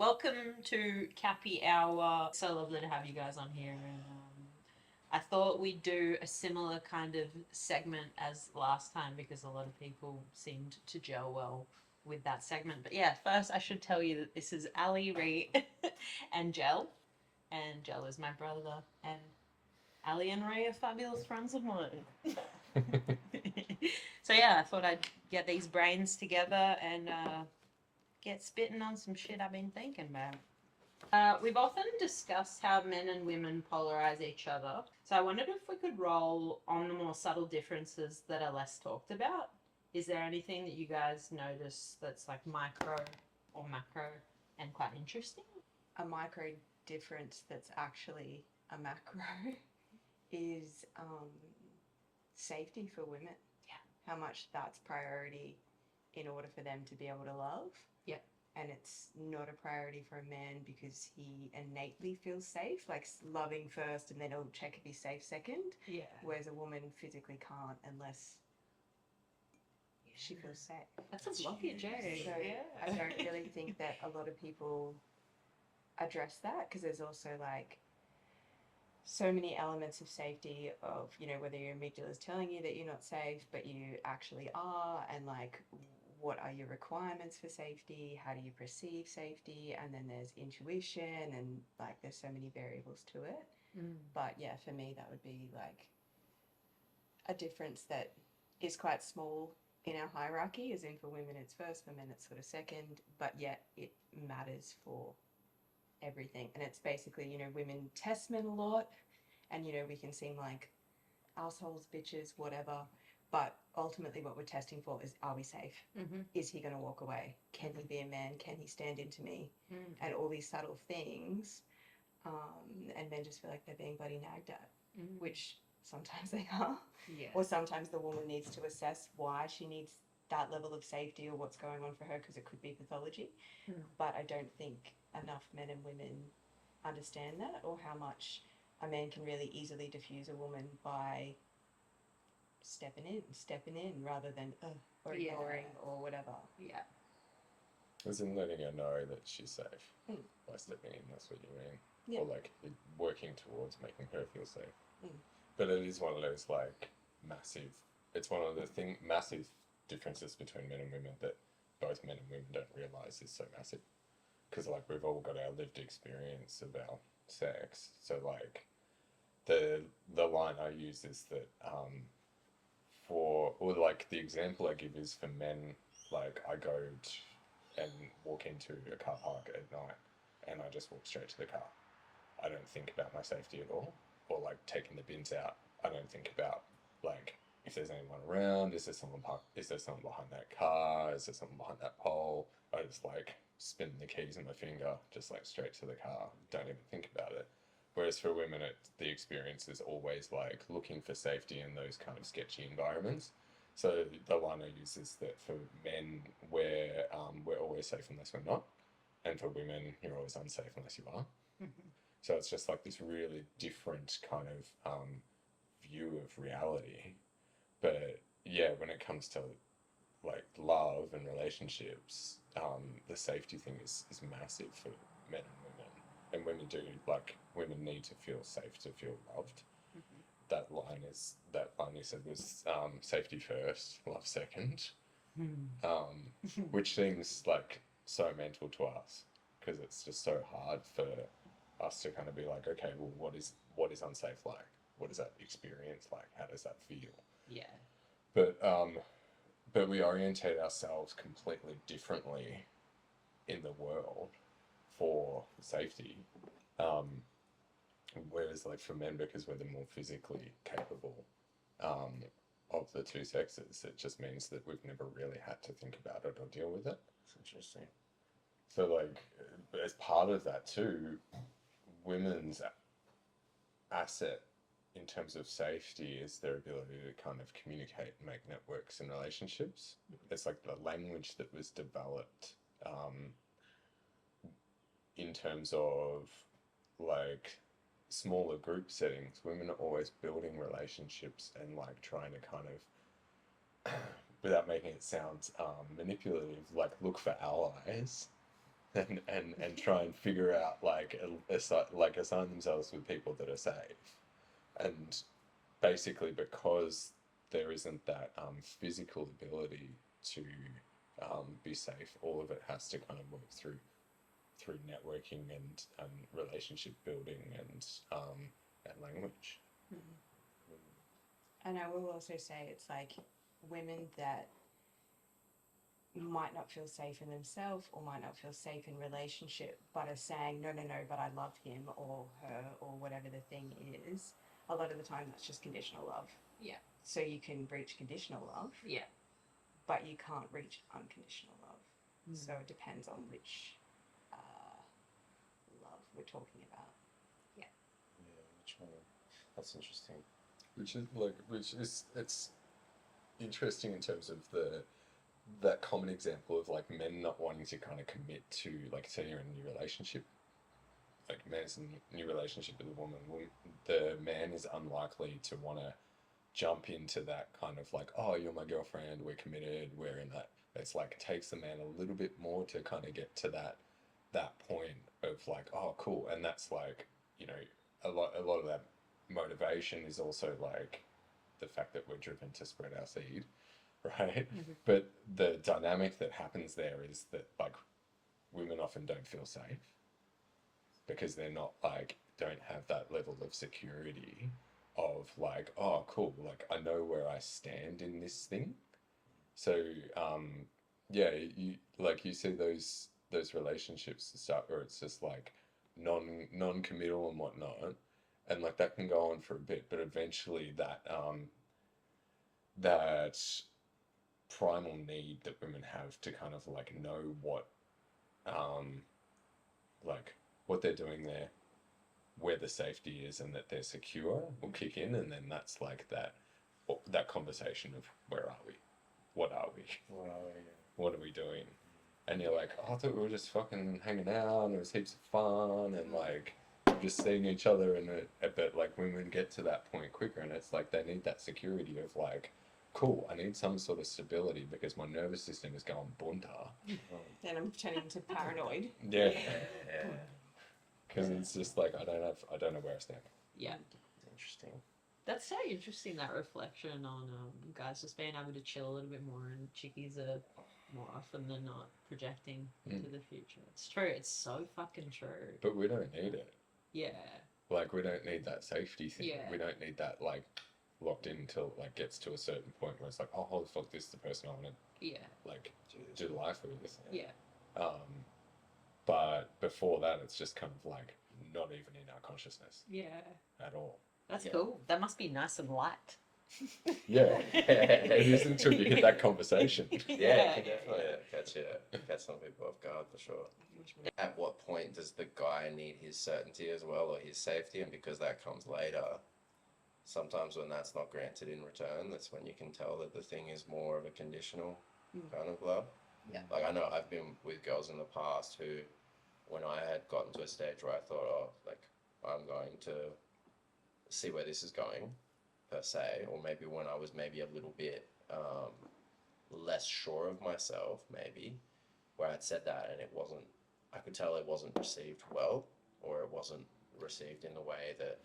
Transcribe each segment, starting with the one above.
Welcome to Cappy Hour. So lovely to have you guys on here. And I thought we'd do a similar kind of segment as last time because a lot of people seemed to gel well with that segment. But yeah, first I should tell you that this is Ali, Ree, and Jell. And Jell is my brother. And Ali and Ray are fabulous friends of mine. So yeah, I thought I'd get these brains together and get spitting on some shit I've been thinking about. We've often discussed how men and women polarize each other, so I wondered if we could roll on the more subtle differences that are less talked about. Is there anything that you guys notice that's like micro or macro and quite interesting? A micro difference that's actually a macro is safety for women. Yeah. How much that's priority in order for them to be able to love. Yep. And it's not a priority for a man because he innately feels safe, like loving first and then he'll check if he's safe second. Yeah. Whereas a woman physically can't unless she feels safe. That's a blockage, eh? So Yeah. I don't really think that a lot of people address that because there's also like so many elements of safety of, you know, whether your amygdala is telling you that you're not safe, but you actually are, and like what are your requirements for safety? How do you perceive safety? And then there's intuition, and like there's so many variables to it. But yeah, for me, that would be like a difference that is quite small in our hierarchy, as in for women it's first, for men it's sort of second, but yet it matters for everything. And it's basically, you know, women test men a lot, and you know, we can seem like assholes, bitches, whatever, but ultimately what we're testing for is, are we safe? Mm-hmm. Is he going to walk away? Can he be a man? Can he stand into me? And all these subtle things, and men just feel like they're being bloody nagged at, which sometimes they are. Yeah. Or sometimes the woman needs to assess why she needs that level of safety or what's going on for her, because it could be pathology. But I don't think enough men and women understand that, or how much a man can really easily diffuse a woman by stepping in rather than or ignoring or whatever. Yeah. As in letting her know that she's safe by stepping in, that's what you mean. Yeah. Or like working towards making her feel safe. Mm. But it is one of those like massive, it's one of the massive differences between men and women that both men and women don't realise is so massive. Because like we've all got our lived experience of our sex. So like the line I use is that or like the example I give is for men, like I go and walk into a car park at night and I just walk straight to the car. I don't think about my safety at all, or like taking the bins out. I don't think about like if there's anyone around, is there someone behind that car, is there someone behind that pole. I just like spin the keys in my finger, just like straight to the car, don't even think about it. Whereas for women, the experience is always like looking for safety in those kind of sketchy environments. So the line I use is that for men, we're always safe unless we're not, and for women, you're always unsafe unless you are. So it's just like this really different kind of view of reality. But yeah, when it comes to like love and relationships, the safety thing is massive for men and women. And women need to feel safe to feel loved. That line you said was safety first, love second, which seems like so mental to us because it's just so hard for us to kind of be like, okay, well, what is unsafe like? What is that experience like? How does that feel? Yeah. But we orientate ourselves completely differently in the world for safety. Whereas like for men, because we're the more physically capable of the two sexes, it just means that we've never really had to think about it or deal with it. It's interesting. So like as part of that too, women's asset in terms of safety is their ability to kind of communicate and make networks and relationships. It's like the language that was developed in terms of like smaller group settings. Women are always building relationships and like trying to kind of without making it sound manipulative, like look for allies and try and figure out like assign themselves with people that are safe, and basically because there isn't that physical ability to be safe, all of it has to kind of work through networking and relationship building and language. And I will also say it's like women that might not feel safe in themselves or might not feel safe in relationship but are saying no, but I love him or her or whatever the thing is, a lot of the time that's just conditional love. Yeah. So you can reach conditional love, Yeah. but you can't reach unconditional love. So it depends on which love we're talking about. Yeah, which one? That's interesting. Which is it's interesting in terms of that common example of like men not wanting to kind of commit to, like, say you're in a new relationship, like man's in a new relationship with a woman, the man is unlikely to want to jump into that kind of like, oh, you're my girlfriend, we're committed, we're in that. It's like it takes the man a little bit more to kind of get to that point of like, oh, cool. And that's like, you know, a lot of that motivation is also like the fact that we're driven to spread our seed, right? But the dynamic that happens there is that like women often don't feel safe because they're not like, don't have that level of security of like, oh, cool, like I know where I stand in this thing. So yeah, you see those relationships start where it's just like non-committal and whatnot, and like that can go on for a bit, but eventually that primal need that women have to kind of like know um like what they're doing there, where the safety is, and that they're secure will kick in, and then that's like that conversation of where are we, what are we, what are we doing, and you're like, oh, I thought we were just fucking hanging out and it was heaps of fun and like just seeing each other, and but like women get to that point quicker, and it's like they need that security of like, cool, I need some sort of stability because my nervous system is going bunta. Then I'm turning into paranoid. Yeah. Yeah. Because it's just like I don't know where I stand. Yeah. Interesting. That's so interesting, that reflection on guys just being able to chill a little bit more, and chickies are more often than not projecting into the future. It's true. It's so fucking true. But we don't need it. Yeah. Like we don't need that safety thing. Yeah. We don't need that like locked in until it like gets to a certain point where it's like, oh, holy fuck, this is the person I want to like do life with. Yeah. But before that, it's just kind of like not even in our consciousness Yeah. at all. That's cool. That must be nice and light. Yeah, it is until you hit that conversation. Yeah, it can definitely catch some people off guard for sure. At what point does the guy need his certainty as well, or his safety? And because that comes later, sometimes when that's not granted in return, that's when you can tell that the thing is more of a conditional kind of love. Yeah. Like I know I've been with girls in the past who, when I had gotten to a stage where I thought, oh, like I'm going to see where this is going, per se, or maybe when I was maybe a little bit less sure of myself, maybe, where I'd said that and it wasn't, I could tell it wasn't received well, or it wasn't received in the way that,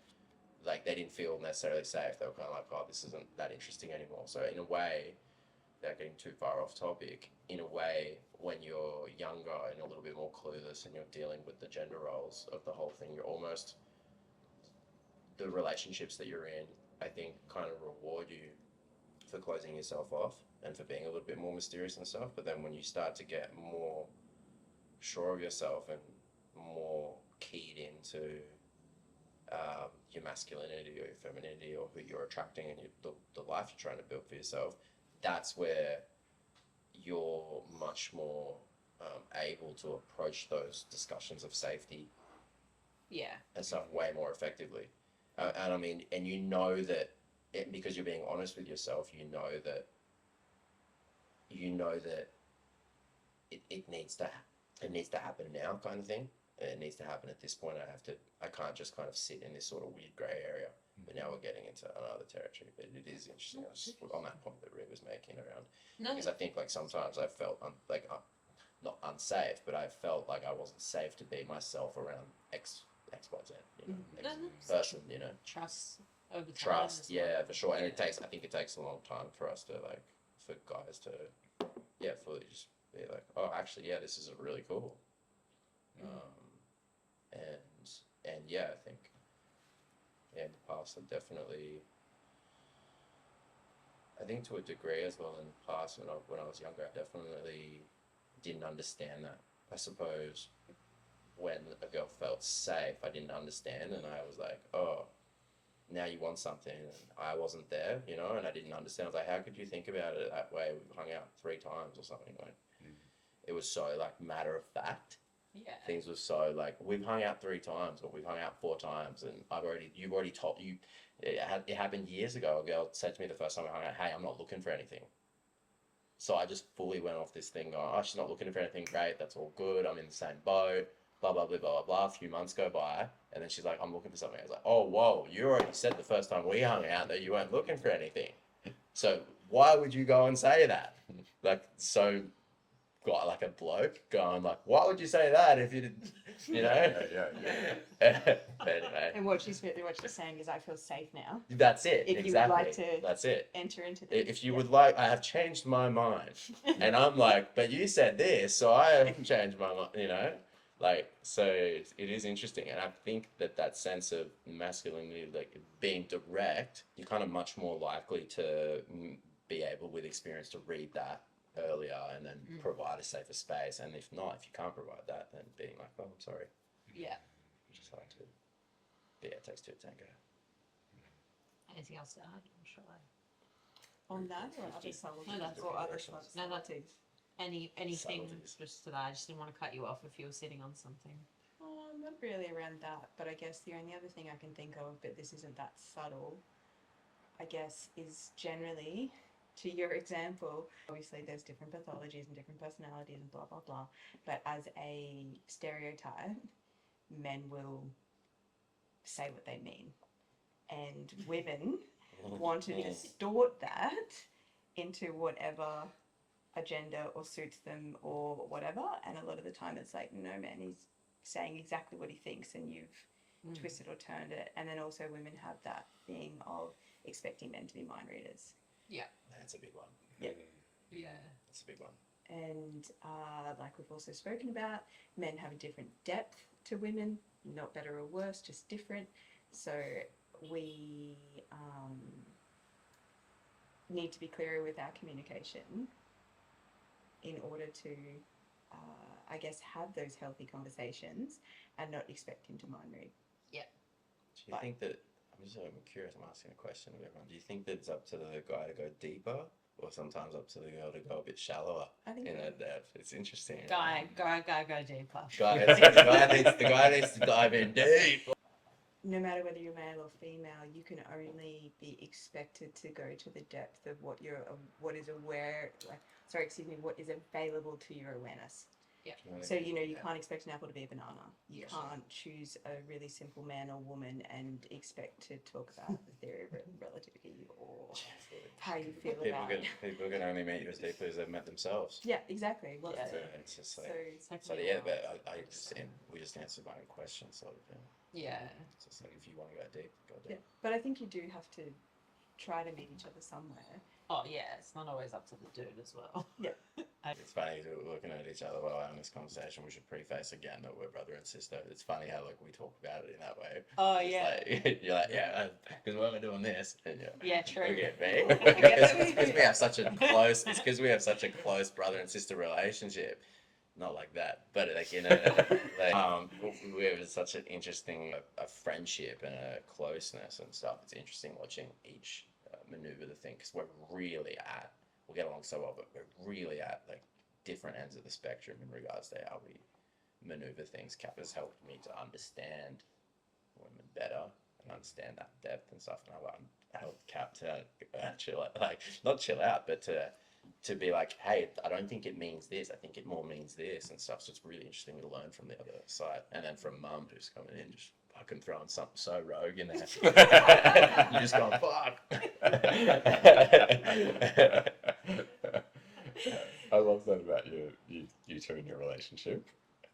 like, they didn't feel necessarily safe. They were kind of like, oh, this isn't that interesting anymore. So in a way, without getting too far off topic, in a way, when you're younger and a little bit more clueless and you're dealing with the gender roles of the whole thing, you're almost, the relationships that you're in, I think, kind of reward you for closing yourself off and for being a little bit more mysterious and stuff. But then when you start to get more sure of yourself and more keyed into your masculinity or your femininity or who you're attracting and the life you're trying to build for yourself, that's where you're much more able to approach those discussions of safety and stuff way more effectively. And I mean, and you know that because you're being honest with yourself, you know that it needs to happen now, kind of thing. It needs to happen at this point. I can't just kind of sit in this sort of weird grey area. But now we're getting into another territory. But it is interesting. I was just on that point that Rick was making around, because I think like sometimes I felt not unsafe, but I felt like I wasn't safe to be myself around XYZ, you know, X person, you know. Trust over time. Trust, as well. yeah, for sure. And Yeah. I think it takes a long time for us to like, for guys to, yeah, fully just be like, oh, actually, yeah, this is really cool. And yeah, I think, yeah, in the past, I think to a degree as well in the past when I was younger, I definitely didn't understand that. I suppose when a girl felt safe, I didn't understand, and I was like, oh, now you want something, and I wasn't there, you know, and I didn't understand. I was like, how could you think about it that way? We've hung out 3 times or something. Like, it was so like matter of fact. Yeah. Things were so like, we've hung out 3 times or we've hung out 4 times, and you've already told you. It happened years ago. A girl said to me the first time we hung out, "Hey, I'm not looking for anything." So I just fully went off this thing going, "Oh, she's not looking for anything. Great, that's all good. I'm in the same boat." Blah blah blah blah blah blah. A few months go by, and then she's like, "I'm looking for something." I was like, "Oh, whoa! You already said the first time we hung out that you weren't looking for anything. So why would you go and say that?" Like, so got like a bloke going like, "Why would you say that if you didn't?" You know? Yeah. But anyway, And what she's saying is, I feel safe now. that's it. If you would exactly. like to That's it. enter into this. If you would like, I have changed my mind. And I'm like, but you said this, so I haven't changed my mind, you know? Like, so it is interesting. And I think that sense of masculinity, like being direct, you're kind of much more likely to be able, with experience, to read that earlier and then provide a safer space. And if not, if you can't provide that, then being like, oh, I'm sorry. Yeah. Just hard to, yeah, it takes 2 to tango. Anything else to add? I'm sure. On that or other No, that's or other subtleties. No, that's subtleties? anything Subtleties. just to that. I just didn't want to cut you off if you were sitting on something. Oh, not really around that, but I guess the only other thing I can think of, but this isn't that subtle, I guess, is generally, to your example, obviously there's different pathologies and different personalities and blah, blah, blah, but as a stereotype, men will say what they mean. And women want to distort that into whatever agenda or suits them or whatever. And a lot of the time it's like, no, man, he's saying exactly what he thinks and you've twisted or turned it. And then also women have that thing of expecting men to be mind readers. Yeah. That's a big one. Yeah. Yeah. That's a big one. And like we've also spoken about, men have a different depth to women, not better or worse, just different. So we need to be clearer with our communication in order to, I guess, have those healthy conversations and not expect him to mind read. Yeah. Do you think that, I'm curious, I'm asking a question of everyone, do you think that it's up to the guy to go deeper or sometimes up to the girl to go a bit shallower I think in that depth? It's interesting. Go deeper. The guy needs to dive in deep. No matter whether you're male or female, you can only be expected to go to the depth of what what is available to your awareness. Yeah. So, you can't expect an apple to be a banana. You Yes. can't choose a really simple man or woman and expect to talk about the theory of relativity or how you feel about it. People can only meet you as deeply as they've met themselves. Yeah, exactly. Well, Yeah. So it's just like, Exactly. yeah, but we just answered my own question, sort of thing. Yeah. It's just like, if you want to go deep, go deep. yeah, but I think you do have to try to meet each other somewhere. Oh yeah, it's not always up to the dude as well. Yeah. It's funny that we're looking at each other while having this conversation. We should preface again that we're brother and sister. It's funny how like we talk about it in that way. Oh It's yeah. like, you're like, yeah, because when we're doing this, and Yeah, true. look at me. guess It's because we have such a close. It's because we have such a close brother and sister relationship. Not like that, but like we have such an interesting a friendship and a closeness and stuff. It's interesting watching each maneuver the thing because we get along so well, but we're really at like different ends of the spectrum in regards to how we maneuver things. Cap has helped me to understand women better and understand that depth and stuff, and I helped Cap to chill out, like not chill out, but to be like, hey, I don't think it means this. I think it more means this and stuff. So it's really interesting to learn from the other side, and then from Mum who's coming in just fucking throwing something so rogue in there. You're just going fuck. I love that about you two in your relationship.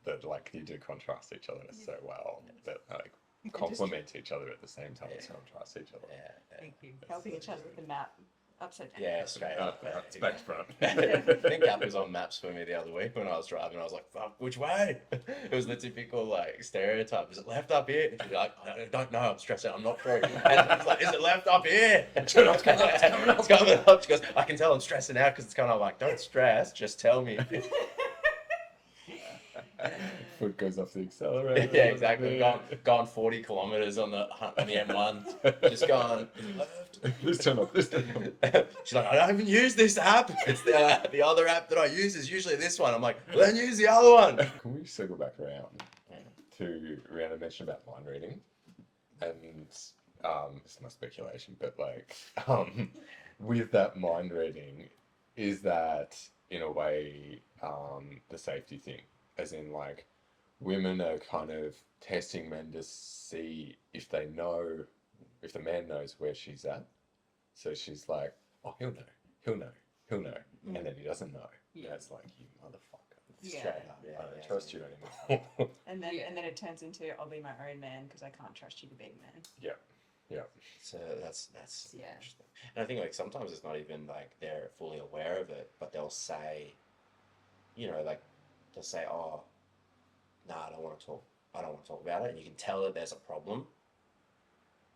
That like you do contrast each other so well. That like complement each other at the same time as Yeah. contrast each other. Yeah, yeah. Thank you. Helping each other with the map upside down. Yeah, straight up. It's back to front. I think that was on maps for me the other week when I was driving. I was like, "Fuck, which way?" It was the typical like stereotype. Is it left up here? She's like, "I don't know. I'm stressed out. I'm not sure." And I was like, "Is it left up here?" It's coming up. It's coming up. She goes, "I can tell I'm stressing out because it's kind of like, don't stress. Just tell me." Foot goes off the accelerator. Yeah, exactly. Gone 40 kilometers on the M1. Just gone left. This turn off. This turn off. She's like, I don't even use this app. It's the other app that I use is usually this one. I'm like, well, then use the other one. Can we circle back around to Rihanna mentioned about mind reading, and it's my speculation, but like with that mind reading, is that in a way the safety thing, as in like women are kind of testing men to see if they know, if the man knows where she's at. So she's like, oh, he'll know, and then he doesn't know. Yeah. Yeah, it's like, you motherfucker, Yeah. straight up, Yeah, I don't yeah. trust you anymore. And then Yeah. and then it turns into I'll be my own man because I can't trust you to be a man. So that's Yeah. interesting. And I think like sometimes it's not even like they're fully aware of it, but they'll say, like they'll say, oh, no, I don't want to talk. I don't want to talk about it. And you can tell that there's a problem.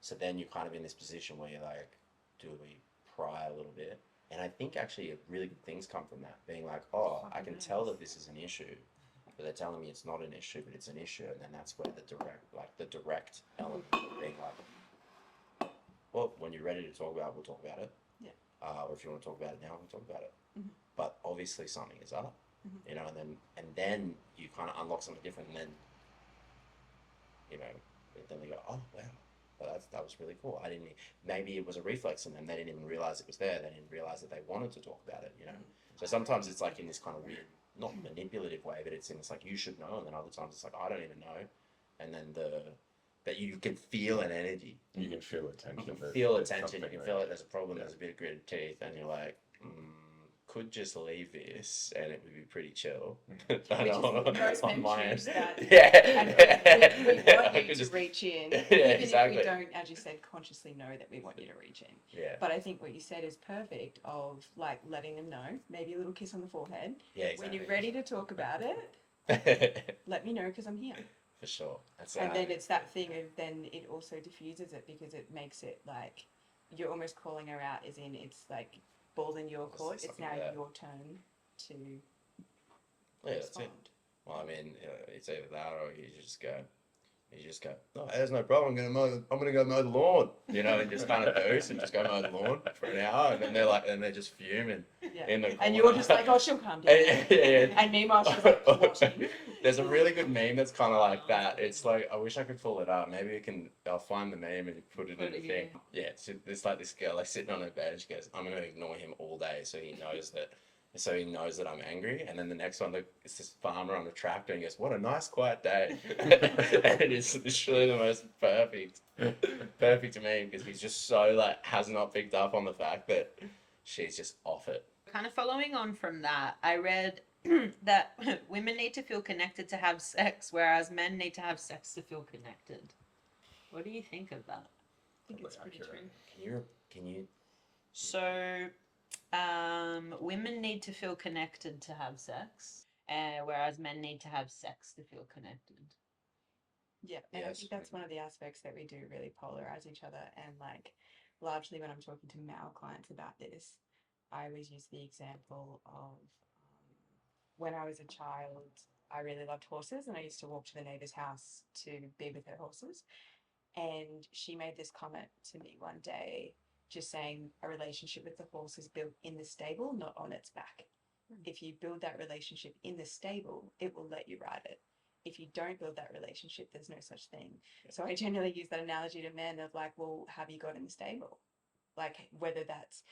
So then you're kind of in this position where you're like, do we pry a little bit? And I think actually really good things come from that, being like, oh, I can tell that this is an issue, but they're telling me it's not an issue, but it's an issue. And then that's where the direct element of being like, well, when you're ready to talk about it, we'll talk about it. Yeah. Or if you want to talk about it now, we'll talk about it. Mhm. But obviously something is up, Mhm. and then you kind of unlock something different, and then, then they go, oh wow, well, that was really cool. I didn't. Maybe it was a reflex in them. They didn't even realize it was there. They didn't realize that they wanted to talk about it. So sometimes it's like in this kind of weird, not manipulative way, but it's like you should know, and then other times it's like I don't even know, and then that you can feel an energy. You can feel attention. You can feel attention. You can feel it. There's a problem. Yeah. There's a bit of gritted teeth, and you're like, could just leave this, and it would be pretty chill. Which is most men choose that. Yeah. And we want I you could to just- reach in, Yeah, even exactly. if we don't, as you said, consciously know that we want you to reach in. Yeah. But I think what you said is perfect of like letting them know, maybe a little kiss on the forehead. Yeah. When Exactly. you're ready to talk about it, let me know because I'm here. For sure. That's And then it's that thing of then it also diffuses it because it makes it like you're almost calling her out, as in it's like ball in your Let's court. say It's something now like that. your turn to Yeah, that's it. respond. Well, I mean, it's either that or you just go, no, there's no problem. I'm gonna go mow the lawn, and just kind of dose and just go mow the lawn for an hour, and then they're just fuming Yeah. in the corner. And you're just like, oh, she'll calm down. Yeah. And meanwhile, she's like watching. There's a really good meme that's kind of like that. It's like, I wish I could pull it up. Maybe I'll find the meme and put it in the thing. Yeah, it's like this girl like sitting on her bed. She goes, I'm gonna ignore him all day so he knows that I'm angry. And then the next one, it's this farmer on a tractor, and he goes, what a nice quiet day. And it's literally the most perfect meme because he's just so like has not picked up on the fact that she's just off it. Kind of following on from that, I read that women need to feel connected to have sex, whereas men need to have sex to feel connected. What do you think of that? I think it's pretty true. Can you? So, women need to feel connected to have sex, whereas men need to have sex to feel connected. Yeah, and I Yes. think that's one of the aspects that we do really polarize each other. And like, largely when I'm talking to male clients about this, I always use the example of when I was a child, I really loved horses, and I used to walk to the neighbor's house to be with her horses. And she made this comment to me one day, just saying a relationship with the horse is built in the stable, not on its back. If you build that relationship in the stable, it will let you ride it. If you don't build that relationship, there's no such thing. So I generally use that analogy to men of like, well, have you got in the stable? Like whether that's,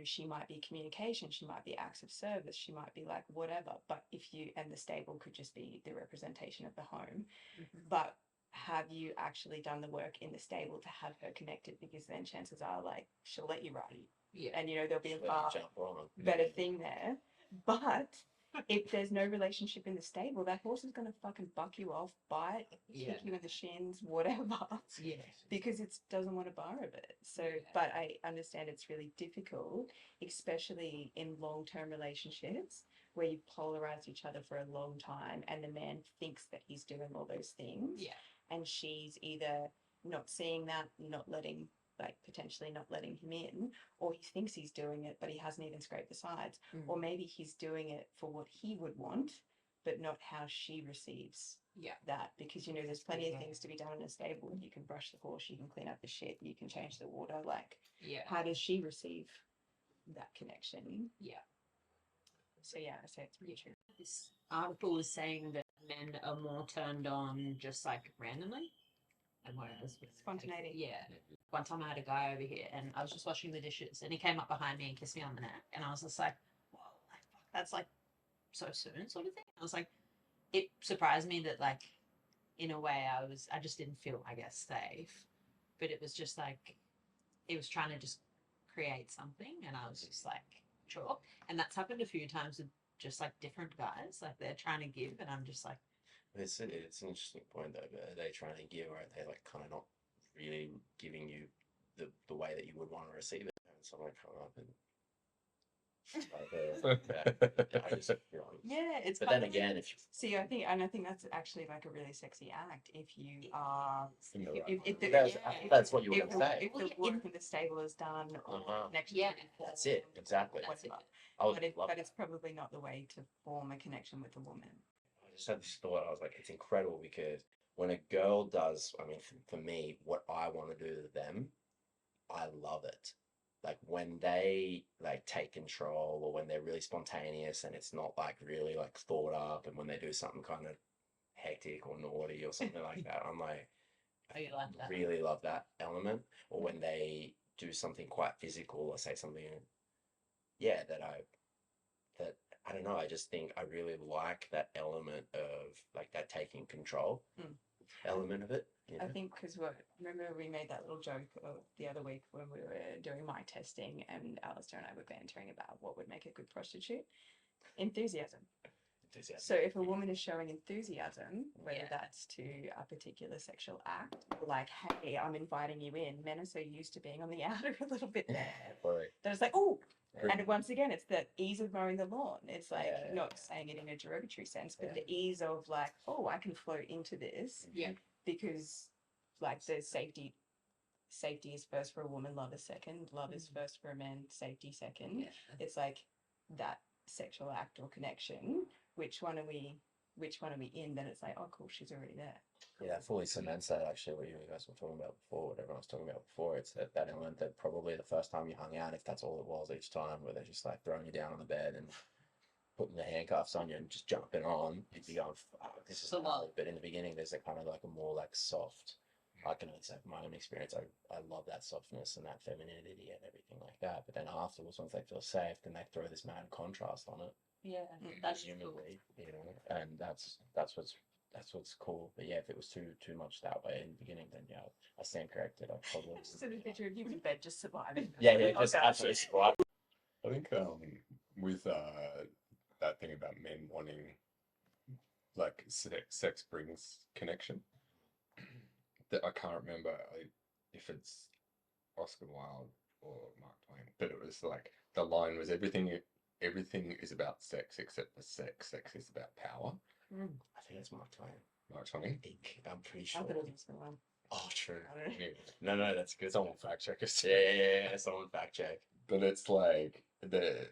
she might be communication, she might be acts of service, she might be like whatever. But and the stable could just be the representation of the home. But have you actually done the work in the stable to have her connected? Because then chances are like she'll let you ride. Yeah. And there'll be a Let you far jump on. better thing there. But if there's no relationship in the stable, that horse is going to fucking buck you off, bite, Yeah. kick you in the shins, whatever, Yeah. because it doesn't want a bar of it. So, Yeah. but I understand it's really difficult, especially in long-term relationships where you polarize each other for a long time and the man thinks that he's doing all those things. Yeah. And she's either not seeing that, potentially not letting him in, or he thinks he's doing it, but he hasn't even scraped the sides. Or maybe he's doing it for what he would want, but not how she receives that. Because, there's plenty of things to be done in a stable. You can brush the horse, you can clean up the shit, you can change the water. How does she receive that connection? Yeah. So, I say it's pretty true. This article was saying that men are more turned on just like randomly. And whereas with Spontaneity. Yeah. One time I had a guy over here and I was just washing the dishes and he came up behind me and kissed me on the neck and I was just like, whoa, like, fuck, that's like so soon sort of thing. I was like, it surprised me that like in a way I just didn't feel, I guess, safe. But it was just like he was trying to just create something and I was just like, sure. And that's happened a few times with just like different guys. Like they're trying to give and I'm just like, It's an interesting point though. But are they trying to give, or are they like kind of not really giving you the way that you would want to receive it? And someone come up and I just, Yeah, it's. But then again, if you see, I think that's actually like a really sexy act. If you are, that's what you were if going to say. if the work in the stable is done, or next, That's it, exactly. But it's probably not the way to form a connection with a woman. I just had this thought. I was like, it's incredible because when a girl does, I mean, for me, what I want to do to them, I love it. Like when they like take control or when they're really spontaneous and it's not like really like thought up, and when they do something kind of hectic or naughty or something like that, I'm like, oh, you like that? really love that element. Or when they do something quite physical or say something, that I don't know, I just think I really like that element of like that taking control element of it. I think because remember we made that little joke the other week when we were doing my testing and Alistair and I were bantering about what would make a good prostitute. Enthusiasm. So if a woman is showing enthusiasm, whether that's to a particular sexual act, or like, hey, I'm inviting you in, men are so used to being on the outer a little bit there. That it's like, oh, and once again, it's the ease of mowing the lawn. It's like not saying it in a derogatory sense, but the ease of like, oh, I can float into this. Yeah. Because like the safety is first for a woman, love is second, love is first for a man, safety second. It's like that sexual act or connection. Which one are we in? Then it's like, oh cool, she's already there. Yeah, that fully cements that actually what you guys were talking about before, what everyone was talking about before. It's that element that probably the first time you hung out, if that's all it was each time, where they're just like throwing you down on the bed and putting the handcuffs on you and just jumping on, you'd be going, fuck, this is hard. But in the beginning, there's a kind of like a more like soft, I can only say from my own experience, I love that softness and that femininity and everything like that. But then afterwards, once they feel safe, then they throw this mad contrast on it. Yeah, that's cool. And that's what's cool. But yeah, if it was too much that way in the beginning, then I stand corrected. I probably just in a picture of you in bed just surviving. just absolutely survive. I think with that thing about men wanting like sex brings connection. That I can't remember if it's Oscar Wilde or Mark Twain, but it was like the line was everything is about sex except for sex. Sex is about power. I think it's Mark Twain. Mark Twain. I'm pretty sure. I thought it was Oscar Wilde. Oh, true. Anyway, No, that's good. someone fact check us. Yeah, someone fact check. But it's like the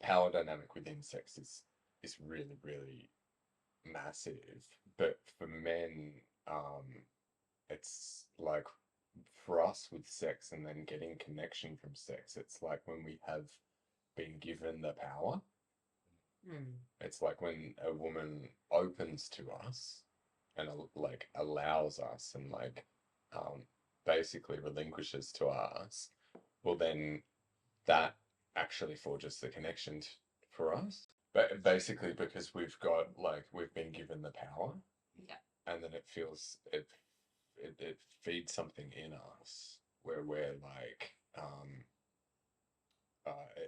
power dynamic within sex is really, really massive. But for men, it's like for us with sex and then getting connection from sex, it's like when we have been given the power. It's like when a woman opens to us and like allows us and like basically relinquishes to us, well then that actually forges the connection for us. But basically because we've been given the power, and then it feels it feeds something in us where we're like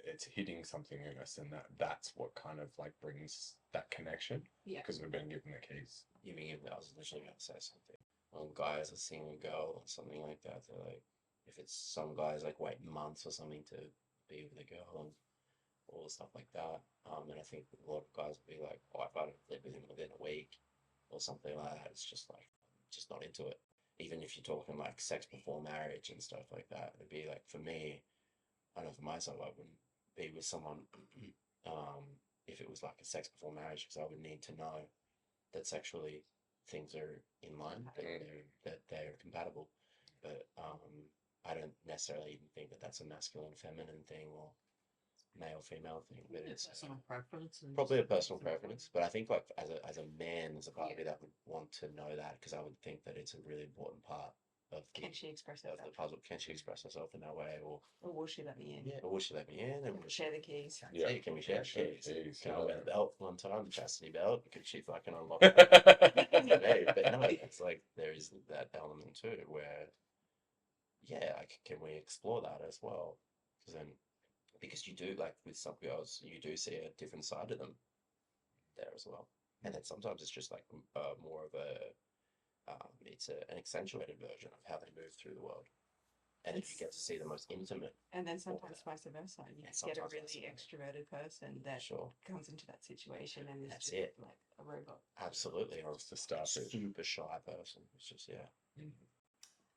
it's hitting something in us, and that's what kind of like brings that connection. Yeah. Because we've been given the keys. Even if I was literally going to say something. When guys are seeing a girl or something like that, they're like, if it's some guys like wait months or something to be with a girl and all stuff like that. And I think a lot of guys will be like, oh, if I don't live with him within a week or something like that, it's just like, just not into it. Even if you're talking like sex before marriage and stuff like that, it'd be like, for me, I know for myself, I wouldn't be with someone if it was like a sex before marriage, because I would need to know that sexually things are in line, that they're compatible. But I don't necessarily even think that that's a masculine feminine thing or male female thing. But it's personal preference. And probably a just- personal preference. But I think like as a man, there's a part of me that would want to know that, because I would think that it's a really important part of Can she express of herself? the puzzle. Can she express herself in that way, or Or will she let me in? yeah, or will she let me in? And We'll share the keys. Yeah. yeah, can we share Share the keys? keys, Can I yeah. wear the belt one time, the chastity belt? Could she fucking unlock it? But no, it's like there is that element too where, yeah, like, can we explore that as well? Because then, because you do, like with some girls, you do see a different side of them there as well. And then sometimes it's just like more of it's an accentuated version of how they move through the world. And if you get to see the most intimate, And then sometimes vice versa. You Yeah, just get a sometimes really vice versa. extroverted person that sure, comes into that situation and is That's just it. like a robot. absolutely, or It's the starfish. super shy person. It's just, yeah.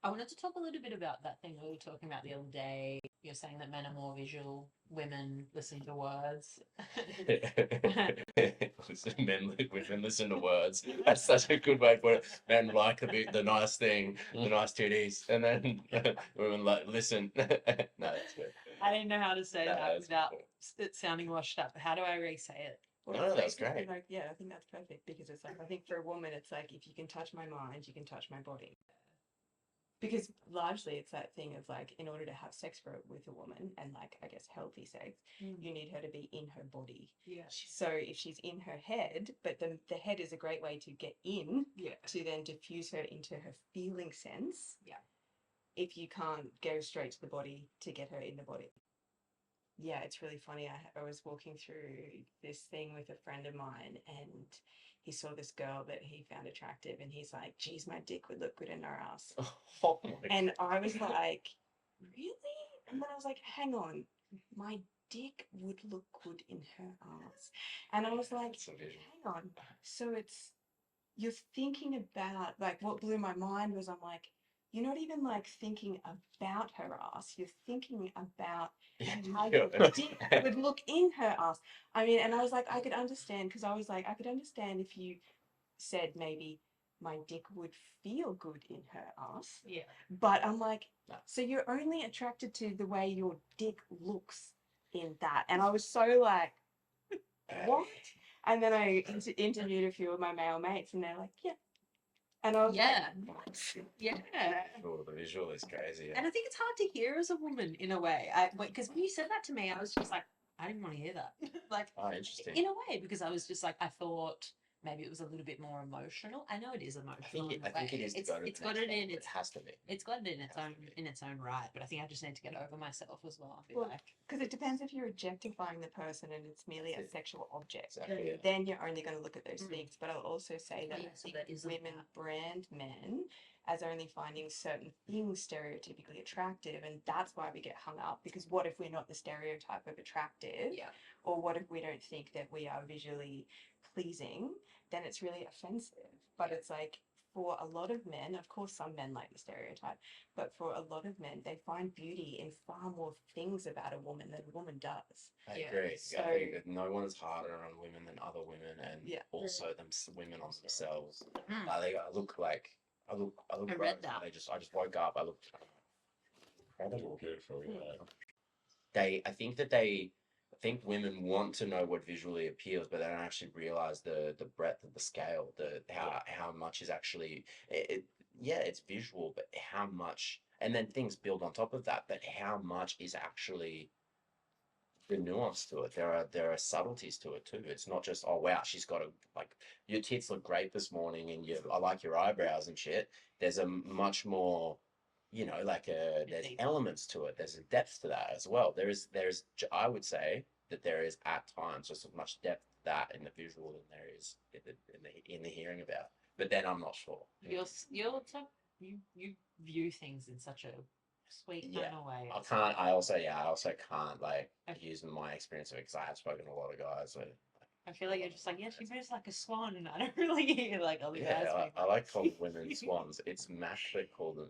I wanted to talk a little bit about that thing we were talking about the other day. You're saying that men are more visual, women listen to words. Women listen to words. That's such a good way to put it. Men like the nice thing, the nice titties, and then women like listen. No, that's good. I didn't know how to say No, that that's without good. it sounding washed up. How do I re-say it? Well, No, it's that's basically great. like, yeah, I think that's perfect because it's like, I think for a woman, it's like, if you can touch my mind, you can touch my body. Because largely it's that thing of like, in order to have sex with a woman and like, I guess, healthy sex, you need her to be in her body. Yeah. So if she's in her head, but the head is a great way to get in Yeah. to then diffuse her into her feeling sense. Yeah. If you can't go straight to the body to get her in the body. Yeah, it's really funny. I was walking through this thing with a friend of mine and he saw this girl that he found attractive and he's like, geez, my dick would look good in her ass. Oh my And I was like, really? And then I was like, hang on, my dick would look good in her ass. And I was like, That's a vision. hang on. So you're thinking about, like, what blew my mind was I'm like, you're not even like thinking about her ass. You're thinking about how your dick would look in her ass. I mean, and I was like, I could understand because I was like, I could understand if you said maybe my dick would feel good in her ass. Yeah. But I'm like, No. so you're only attracted to the way your dick looks in that. And I was so like, what? And then I interviewed a few of my male mates and they're like, yeah. And I was Yeah. like, what? Yeah. Oh, the visual is crazy. And I think it's hard to hear as a woman in a way. Because when you said that to me, I was just like, I didn't want to hear that. Like, Oh, interesting. in a way, because I was just like, I thought maybe it was a little bit more emotional. I know it is emotional. I think it is. It's got it in. It has to be. It's got it in its Has own to be. right. But I think I just need to get over myself as well. And be Well, like, because it depends if you're objectifying the person and it's merely a sexual object. Exactly. Yeah. Then you're only going to look at those Mm. things. But I'll also say that Yeah, I so think that isn't women that. brand men as only finding certain things stereotypically attractive, and that's why we get hung up. Because what if we're not the stereotype of attractive, Yeah. or what if we don't think that we are visually pleasing? Then it's really offensive. But it's like, for a lot of men, of course, some men like the stereotype, but for a lot of men, they find beauty in far more things about a woman than a woman does. I Yeah. agree. So- I think that no one's harder on women than other women, and Yeah. also women on themselves. Mm. I look like I look I read gross. that. I just woke up. I look incredible. Beautiful, yeah. I think women want to know what visually appeals, but they don't actually realize the breadth of the scale, how much is actually yeah, it's visual, but how much, and then things build on top of that, but how much is actually the nuance to it. There are subtleties to it too. It's not just, oh wow, she's got a, like, your tits look great this morning and I like your eyebrows and shit. There's a much more, you know, like there's Indeed. elements to it. There's a depth to that as well. I would say that there is at times just as much depth to that in the visual than there is in the hearing about. But then I'm not sure. You view things in such a sweet Yeah. kind of way. I also can't like use my experience of it because I have spoken to a lot of guys. So, I feel like you're just like, yeah, she moves like a swan, and I don't really hear like other guys. yeah, being I like calling women swans. It's Mac that started calling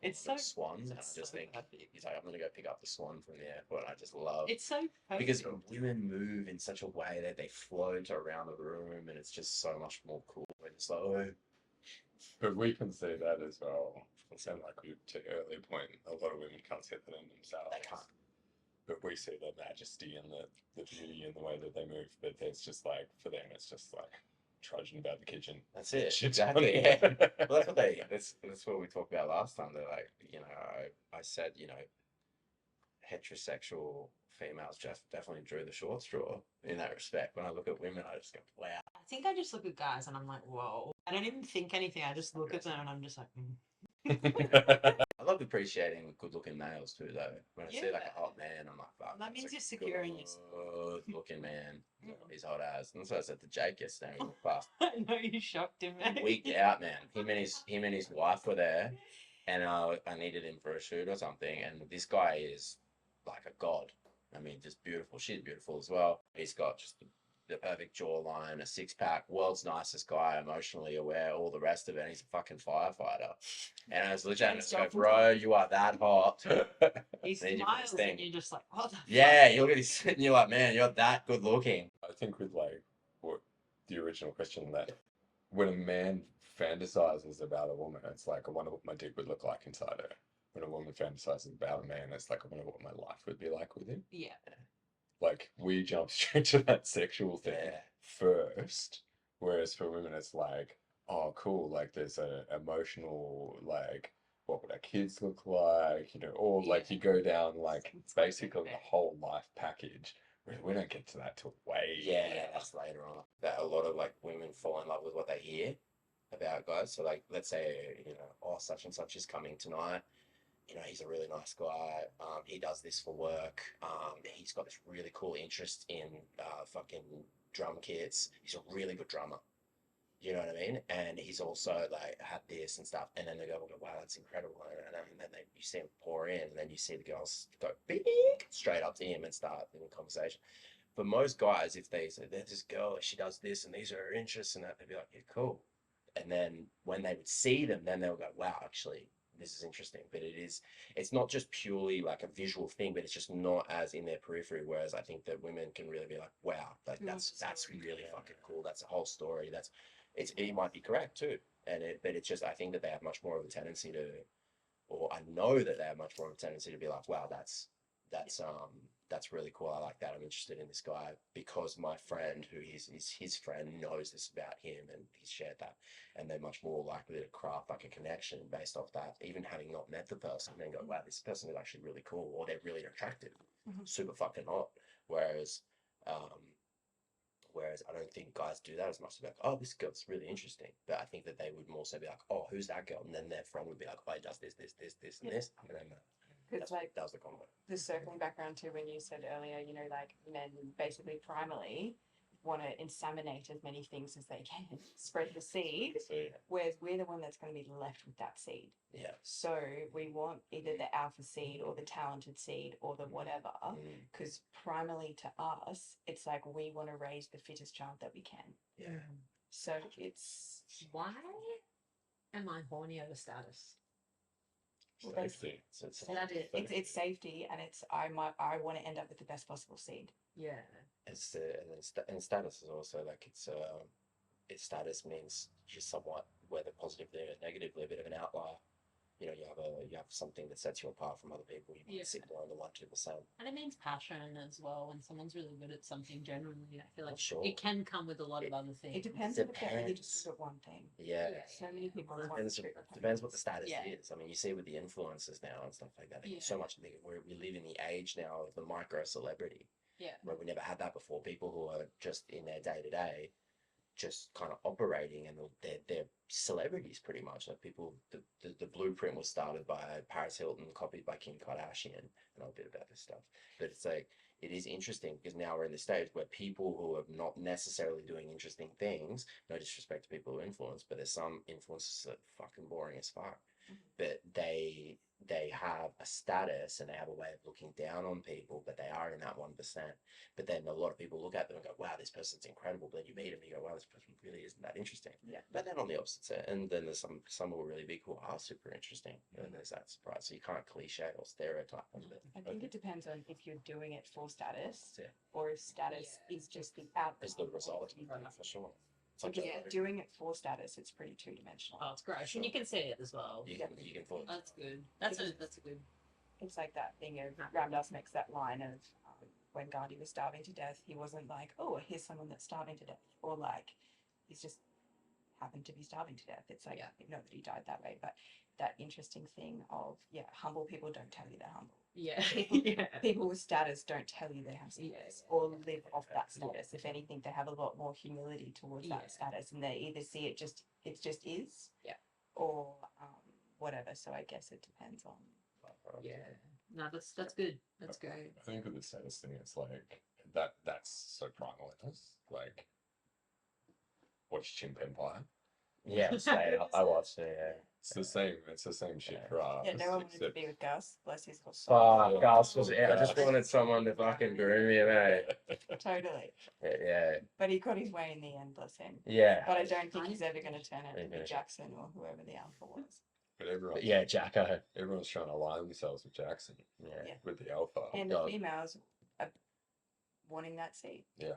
It's them so- swans, and I it's just so think perfect. he's like, I'm gonna go pick up the swan from the airport. And I just love It's so perfect. because women move in such a way that they float around the room, and it's just so much more cool. And it's like, oh, But we can see that as well. And like we to earlier point, a lot of women can't see that in themselves. they can't. But we see the majesty and the beauty in the way that they move. But it's just like for them, it's just like trudging about the kitchen. That's it. Shit's Exactly. funny. Yeah. Well, that's what we talked about last time. They're like, you know, I said, you know, heterosexual females just definitely drew the short straw in that respect. When I look at women, I just go, wow. I think I just look at guys and I'm like, whoa. I don't even think anything. I just look at them and I'm just like, I love appreciating good-looking males too, though. When I see like Yeah. a hot man, I'm like, fuck, That that's means a you're secure in yourself. good-looking man. He's hot ass. And that's what I said to Jake yesterday. He walked past. I know you shocked him, man. Weeked out, man. Him and his wife were there, and I needed him for a shoot or something. And this guy is like a god. I mean, just beautiful. She's beautiful as well. He's got just the perfect jawline, a six pack, world's nicest guy, emotionally aware, all the rest of it. And he's a fucking firefighter. And I was looking at him and go, bro, you are that hot. He Need you for this smiles thing. and you're just like, what the Yeah, you look at his and you're like, man, you're that good looking. I think with like what the original question that when a man fantasizes about a woman, it's like I wonder what my dick would look like inside her. When a woman fantasizes about a man, it's like I wonder what my life would be like with him. Yeah. Like we jump straight to that sexual thing Yeah. first, whereas for women it's like, oh, cool. Like there's a emotional like. What would our kids look like? You know, or like you go down like basically the whole life package. We don't get to that till way Yeah, later. that's later on. That a lot of like women fall in love with what they hear about guys. So like, let's say, you know, oh, such and such is coming tonight. You know, he's a really nice guy. He does this for work. He's got this really cool interest in fucking drum kits. He's a really good drummer. You know what I mean? And he's also like had this and stuff. And then they go, wow, that's incredible. And then you see him pour in, and then you see the girls go big straight up to him and start in a conversation. For most guys, if they say, there's this girl, she does this, and these are her interests, and that, they'd be like, yeah, cool. And then when they would see them, then they'll go, wow, actually, this is interesting. But it's not just purely like a visual thing, but it's just not as in their periphery. Whereas I think that women can really be like, wow, like that's really fucking cool. That's a whole story. It might be correct too. But it's just, I think that they have much more of a tendency to, or I know that they have much more of a tendency to be like, wow, that's really cool. I like that. I'm interested in this guy because my friend, who is his friend, knows this about him and he's shared that. And they're much more likely to craft like a connection based off that, even having not met the person, and then go, wow, this person is actually really cool, or they're really attractive, super fucking hot. Whereas, I don't think guys do that as much. They're like, oh, this girl's really interesting. But I think that they would more so be like, oh, who's that girl? And then their friend would be like, oh, he does this, this, this, this, and this. And then Because like that was the combo. the circling back around to when you said earlier, you know, like men basically primarily want to inseminate as many things as they can, spread the seed, whereas we're the one that's going to be left with that seed. Yeah. So we want either the alpha seed or the talented seed or the whatever, because primarily to us, it's like we want to raise the fittest child that we can. Yeah. So it's Why am I horny over status? Safety. it's safety, and it's I want to end up with the best possible seed. Yeah. And status is also like its status means you're somewhat, whether positively or negatively, a bit of an outlier. You know, you have something that sets you apart from other people. You might sit below the 1-2%. And it means passion as well. When someone's really good at something, generally, I feel like Sure. it can come with a lot of other things. It depends if they're really just good at one thing. Yeah. So many people Depends what the status Yeah. is. I mean, you see with the influencers now and stuff like that. Yeah. So much. We live in the age now of the micro celebrity. Yeah. Where we never had that before. People who are just in their day to day just kind of operating, and they're celebrities pretty much. Like people, the blueprint was started by Paris Hilton, copied by Kim Kardashian, and I'll bit about this stuff. But it's like it is interesting because now we're in the stage where people who are not necessarily doing interesting things, no disrespect to people who influence, but there's some influencers that are fucking boring as fuck. But they have a status and they have a way of looking down on people, but they are in that 1%. But then a lot of people look at them and go, wow, this person's incredible. But then you meet them and you go, wow, this person really isn't that interesting. Yeah. But then on the opposite side, and then there's some who are really big who are super interesting. And there's that surprise. So you can't cliche or stereotype them. I think it depends on if you're doing it for status Yeah. or if status is just the outcome. It's the result, of what you do. for sure. If you're doing it for status, it's pretty two-dimensional. Oh, it's great. Sure. And you can see it as well. You can fall. That's good. That's a good. It's like that thing of Ramdas makes that line of when Gandhi was starving to death, he wasn't like, oh, here's someone that's starving to death, or like he's just happened to be starving to death. It's like, not that he died that way, but that interesting thing of, humble people don't tell you they're humble. Yeah. People with status don't tell you they have status or live off that status. If anything, they have a lot more humility towards that status, and they either see it just is, or whatever. So I guess it depends on. Yeah. No, that's good. That's great. I think with the status thing, it's like that's so primal in us. Like, watch Chimp Empire. Yeah, I watched it. Yeah. It's the same. It's the same shit for us. Yeah, no one wanted to except- be with Gus. Bless his heart. Fuck, Gus was. I just wanted someone to fucking groom me, mate. Totally. Yeah. But he got his way in the end, bless him. Yeah. But I don't think he's ever going to turn out to be Finish it. Jackson or whoever the alpha was. But everyone, Yeah, Jacko. everyone's trying to align themselves with Jackson, Yeah. with the alpha. And the females are wanting that seat. Yeah.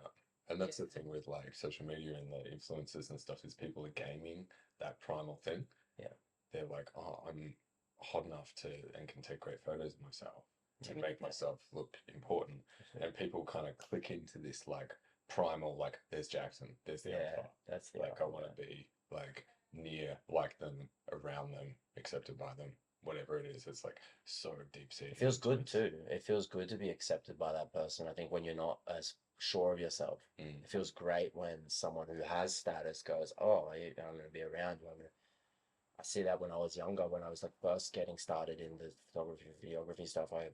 And that's the thing with like social media and the influencers and stuff is people are gaming that primal thing. Yeah. They're like, oh, I'm hot enough to and can take great photos of myself To to really make put- myself look important. And people kind of click into this like primal, like there's Jackson, there's the Yeah, alpha. that's the Like I alpha, want to be like near, like them, around them, accepted by them, whatever it is. It's like so deep seated. It feels good too. It feels good to be accepted by that person. I think when you're not as sure of yourself, Mm. it feels great when someone who has status goes, "Oh, I'm going to be around you." I see that when I was younger, when I was like first getting started in the photography, videography stuff. I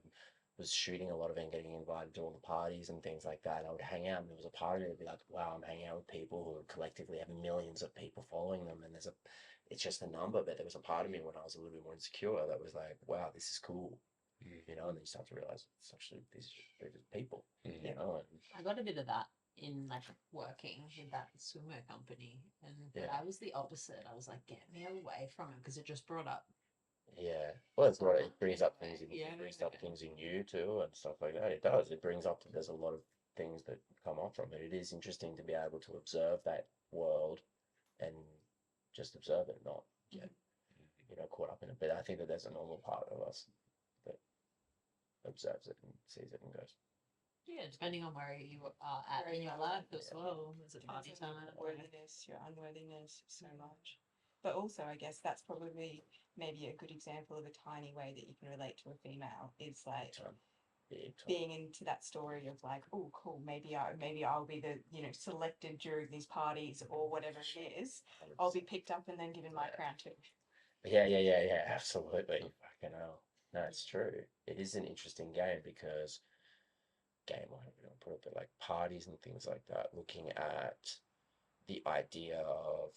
was shooting a lot of it and getting invited to all the parties and things like that. And I would hang out, and there was a part of me that'd be like, "Wow, I'm hanging out with people who collectively have millions of people following them," and it's just a number. But there was a part of me when I was a little bit more insecure that was like, "Wow, this is cool." You know, and then you start to realize it's actually they're just people, you know. And I got a bit of that in like working with that swimwear company, and Yeah. I was the opposite. I was like, get me away from it because it just brought up. yeah, well, it's what it brings up things. Yeah. It brings up things in you too and stuff like that. It does. It brings up. There's a lot of things that come up from it. It is interesting to be able to observe that world and just observe it, not get caught up in it. But I think that there's a normal part of us that observes it and sees it and goes. Yeah, depending on where you are at in your life as well. There's a party Depends on time. your worthiness, your unworthiness, so much. But also, I guess that's probably maybe a good example of a tiny way that you can relate to a female. Is like Big time. being into that story of like, oh, cool, maybe I'll be the selected during these parties or whatever it is. I'll be picked up and then given my crown too. Yeah, absolutely. Fucking hell. No, it's true. It is an interesting game because whatever you want to put it, but like parties and things like that, looking at the idea of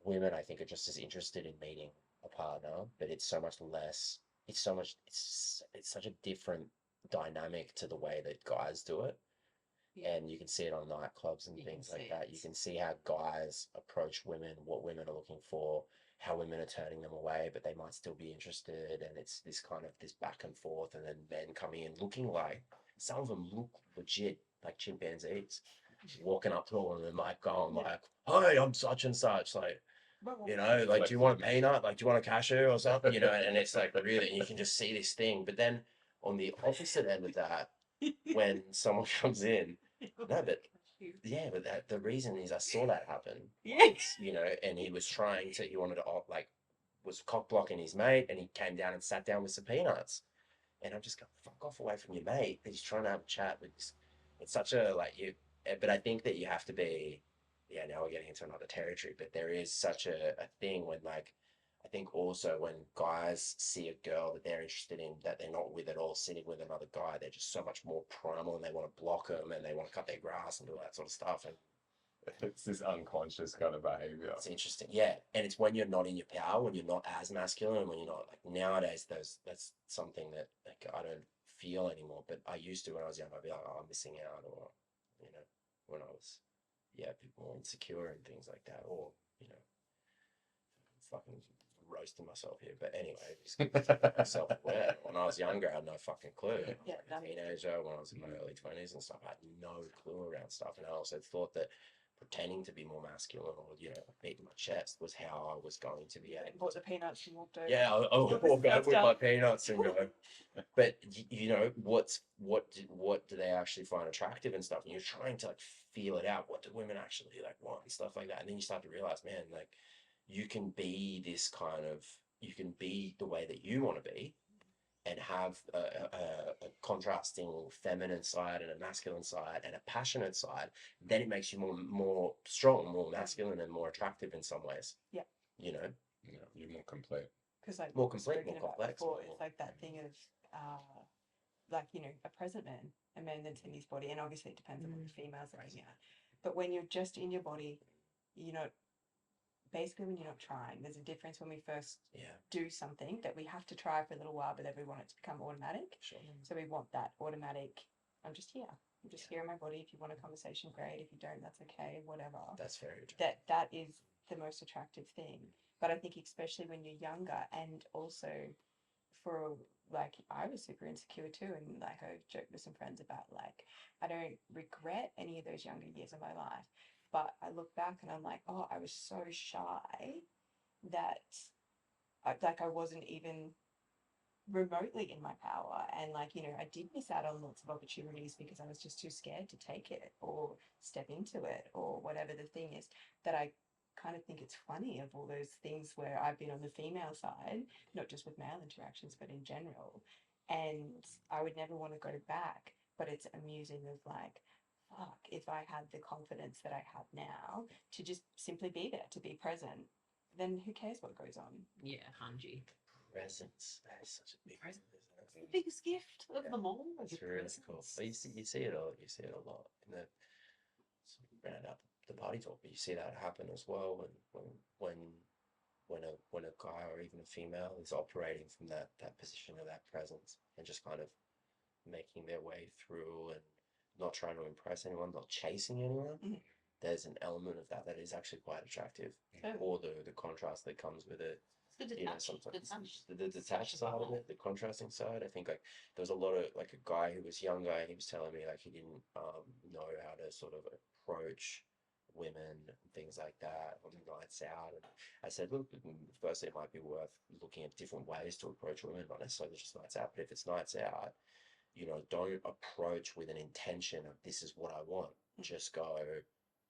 women, I think are just as interested in meeting a partner, but it's so much less, it's such a different dynamic to the way that guys do it. Yeah. And you can see it on nightclubs and You can things like see that. it. You can see how guys approach women, what women are looking for, how women are turning them away, but they might still be interested. And it's this kind of this back and forth, and then men coming in looking like, some of them look legit like chimpanzees, walking up to them with a mic going like, "Hi, I'm such and such," like, like, "Do you want a peanut? Like, do you want a cashew or something?" And it's like really, and you can just see this thing. But then on the opposite end of that, when someone comes in, no, but yeah, but the reason is I saw that happen. Yeah. And he wanted to was cock blocking his mate, and he came down and sat down with some peanuts. And I'm just going, fuck off away from your mate. He's trying to have a chat with this. It's such a, like, but I think that you have to be, yeah, now we're getting into another territory, but there is such a thing when like, I think also when guys see a girl that they're interested in that they're not with at all sitting with another guy, they're just so much more primal and they want to block them and they want to cut their grass and do all that sort of stuff. And It's this unconscious kind of behavior. it's interesting, yeah. And it's when you're not in your power, when you're not as masculine, and when you're not like nowadays. That's something that like I don't feel anymore. But I used to when I was young. I'd be like, oh, I'm missing out, or you know, when I was yeah, a bit more insecure and things like that, or you know, fucking roasting myself here. But anyway, just self-aware. When I was younger, I had no fucking clue. Yeah, Like a teenager, when I was in my early 20s and stuff, I had no clue around stuff. And I also thought that pretending to be more masculine or, you know, beating my chest was how I was going to be able Bought to. the peanuts and walked over. Yeah, I would walk out with my peanuts and go. But you know, what do they actually find attractive and stuff? And you're trying to like feel it out. What do women actually like want and stuff like that? And then you start to realize, man, like you can be this kind of, you can be the way that you want to be and have a contrasting feminine side and a masculine side and a passionate side. Then it makes you more strong, more masculine, and more attractive in some ways. Yeah. You know, Yeah, you're more complete. Because like more we were complete, speaking more about complex. before, More, it's like that thing of like, you know, a present man, a man that's in his body, and obviously it depends on what the female's looking at. But when you're just in your body, you're not basically when you're not trying. There's a difference when we first yeah, do something that we have to try for a little while, but then we want it to become automatic. sure. So we want that automatic. I'm just here. I'm just here in my body. If you want a conversation, great. If you don't, that's okay. Whatever. That's very true. That is the most attractive thing. But I think especially when you're younger, and also for like I was super insecure too, and like I joked with some friends about like I don't regret any of those younger years of my life, but I look back and I'm like, oh, I was so shy that I wasn't even remotely in my power, and like, you know, I did miss out on lots of opportunities because I was just too scared to take it or step into it or whatever the thing is. That I kind of think it's funny of all those things where I've been on the female side, not just with male interactions but in general, and I would never want to go back, but it's amusing of like, fuck, if I had the confidence that I have now to just simply be there, to be present, then who cares what goes on. Yeah, Hanji. Presence. That is such a big thing, isn't The it? biggest gift of Yeah. them all. That's your really cool. presence. But you see it all. You see it a lot in the sort of round up the party talk. But you see that happen as well when when a guy or even a female is operating from that position of that presence and just kind of making their way through and not trying to impress anyone, not chasing anyone. Mhm. There's an element of that that is actually quite attractive, Totally. or the contrast that comes with it. It's the You know, detached, sometimes the detached side of it, the contrasting side. I think like there was a lot of like a guy who was younger and he was telling me like he didn't know how to sort of approach women and things like that on nights out. And I said, look, firstly, it might be worth looking at different ways to approach women, not necessarily just nights out. But if it's nights out, you know, don't approach with an intention of this is what I want. Just go